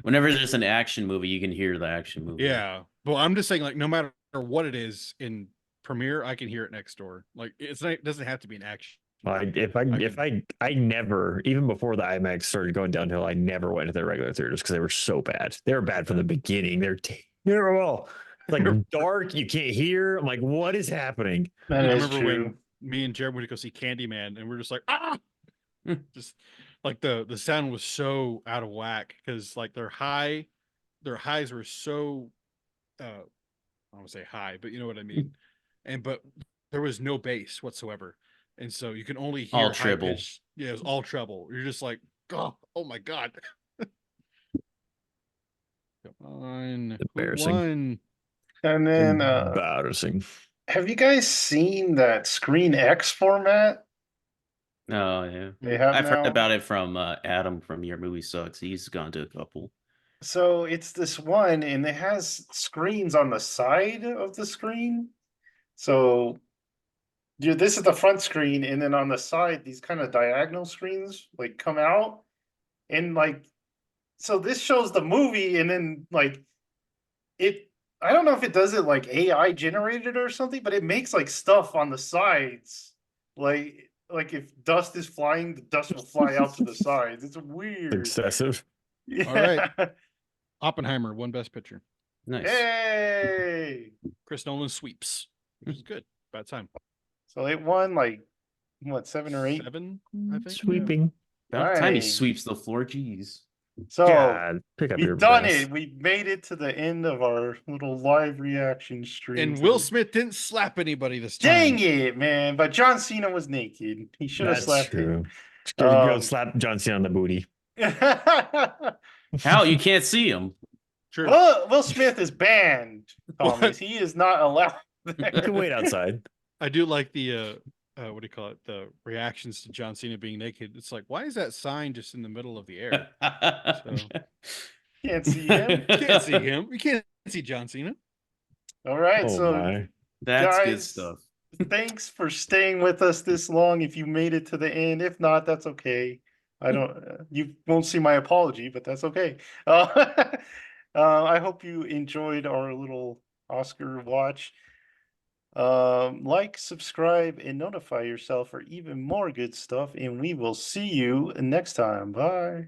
Speaker 3: Whenever there's an action movie, you can hear the action movie.
Speaker 2: Yeah. Well, I'm just saying, like, no matter what it is in Premiere, I can hear it next door. Like, it doesn't have to be an action.
Speaker 4: Like I
Speaker 2: can-
Speaker 4: never, even before the IMAX started going downhill, I never went to their regular theaters because they were so bad. They were bad from the beginning. They're terrible. It's like dark, you can't hear. I'm like, what is happening?
Speaker 1: That
Speaker 2: I
Speaker 1: is
Speaker 2: remember
Speaker 1: true.
Speaker 2: when me and Jared went to go see Candyman, and we're just like, ah, just like the sound was so out of whack because like their highs were so, I don't want to say high, but you know what I mean. But there was no bass whatsoever, and so you can only hear
Speaker 3: All
Speaker 2: high
Speaker 3: treble.
Speaker 2: pitch. Yeah, it was all treble. You're just like, oh my God. Come on, who
Speaker 4: Embarrassing.
Speaker 2: won?
Speaker 1: And then,
Speaker 4: Embarrassing.
Speaker 1: have you guys seen that Screen X format
Speaker 3: Oh yeah.
Speaker 1: they have
Speaker 3: I've
Speaker 1: now?
Speaker 3: heard about it from Adam from Your Movie Sucks. He's gone to a couple.
Speaker 1: So it's this one, and it has screens on the side of the screen. So this is the front screen, and then on the side, these kind of diagonal screens like come out, and like, so this shows the movie, and then like it. I don't know if it does it like AI generated or something, but it makes like stuff on the sides, like if dust is flying, the dust will fly out to the sides. It's weird.
Speaker 4: Excessive.
Speaker 1: Yeah.
Speaker 2: All right. Oppenheimer won Best Picture.
Speaker 3: Nice.
Speaker 1: Hey.
Speaker 2: Chris Nolan sweeps, which is good. Bad time.
Speaker 1: So it won like what, 7 or 8?
Speaker 2: 7, I think.
Speaker 4: Sweeping.
Speaker 3: About time he
Speaker 1: Nice.
Speaker 3: sweeps the floor. Jeez.
Speaker 1: So
Speaker 4: God, pick up your
Speaker 1: we've done
Speaker 4: mess.
Speaker 1: it. We made it to the end of our little live reaction stream.
Speaker 2: And Will
Speaker 1: today.
Speaker 2: Smith didn't slap anybody this time.
Speaker 1: Dang it, man! But John Cena was naked. He should have
Speaker 4: That's
Speaker 1: slapped
Speaker 4: true.
Speaker 1: him.
Speaker 4: Go slap John Cena on the booty.
Speaker 3: How you can't see him?
Speaker 2: True.
Speaker 1: Will Smith is banned, Thomas.
Speaker 2: What?
Speaker 1: He is not allowed.
Speaker 4: You can wait outside.
Speaker 2: I do like the what do you call it? The reactions to John Cena being naked. It's like, why is that sign just in the middle of the air?
Speaker 1: Can't see him.
Speaker 2: Can't see him. You can't see John Cena.
Speaker 1: All right,
Speaker 4: Oh
Speaker 1: so
Speaker 4: my.
Speaker 3: That's good
Speaker 1: guys,
Speaker 3: stuff.
Speaker 1: thanks for staying with us this long. If you made it to the end, if not, that's okay. I don't. You won't see my apology, but that's okay. I hope you enjoyed our little Oscar watch. Like, subscribe, and notify yourself for even more good stuff. And we will see you next time. Bye.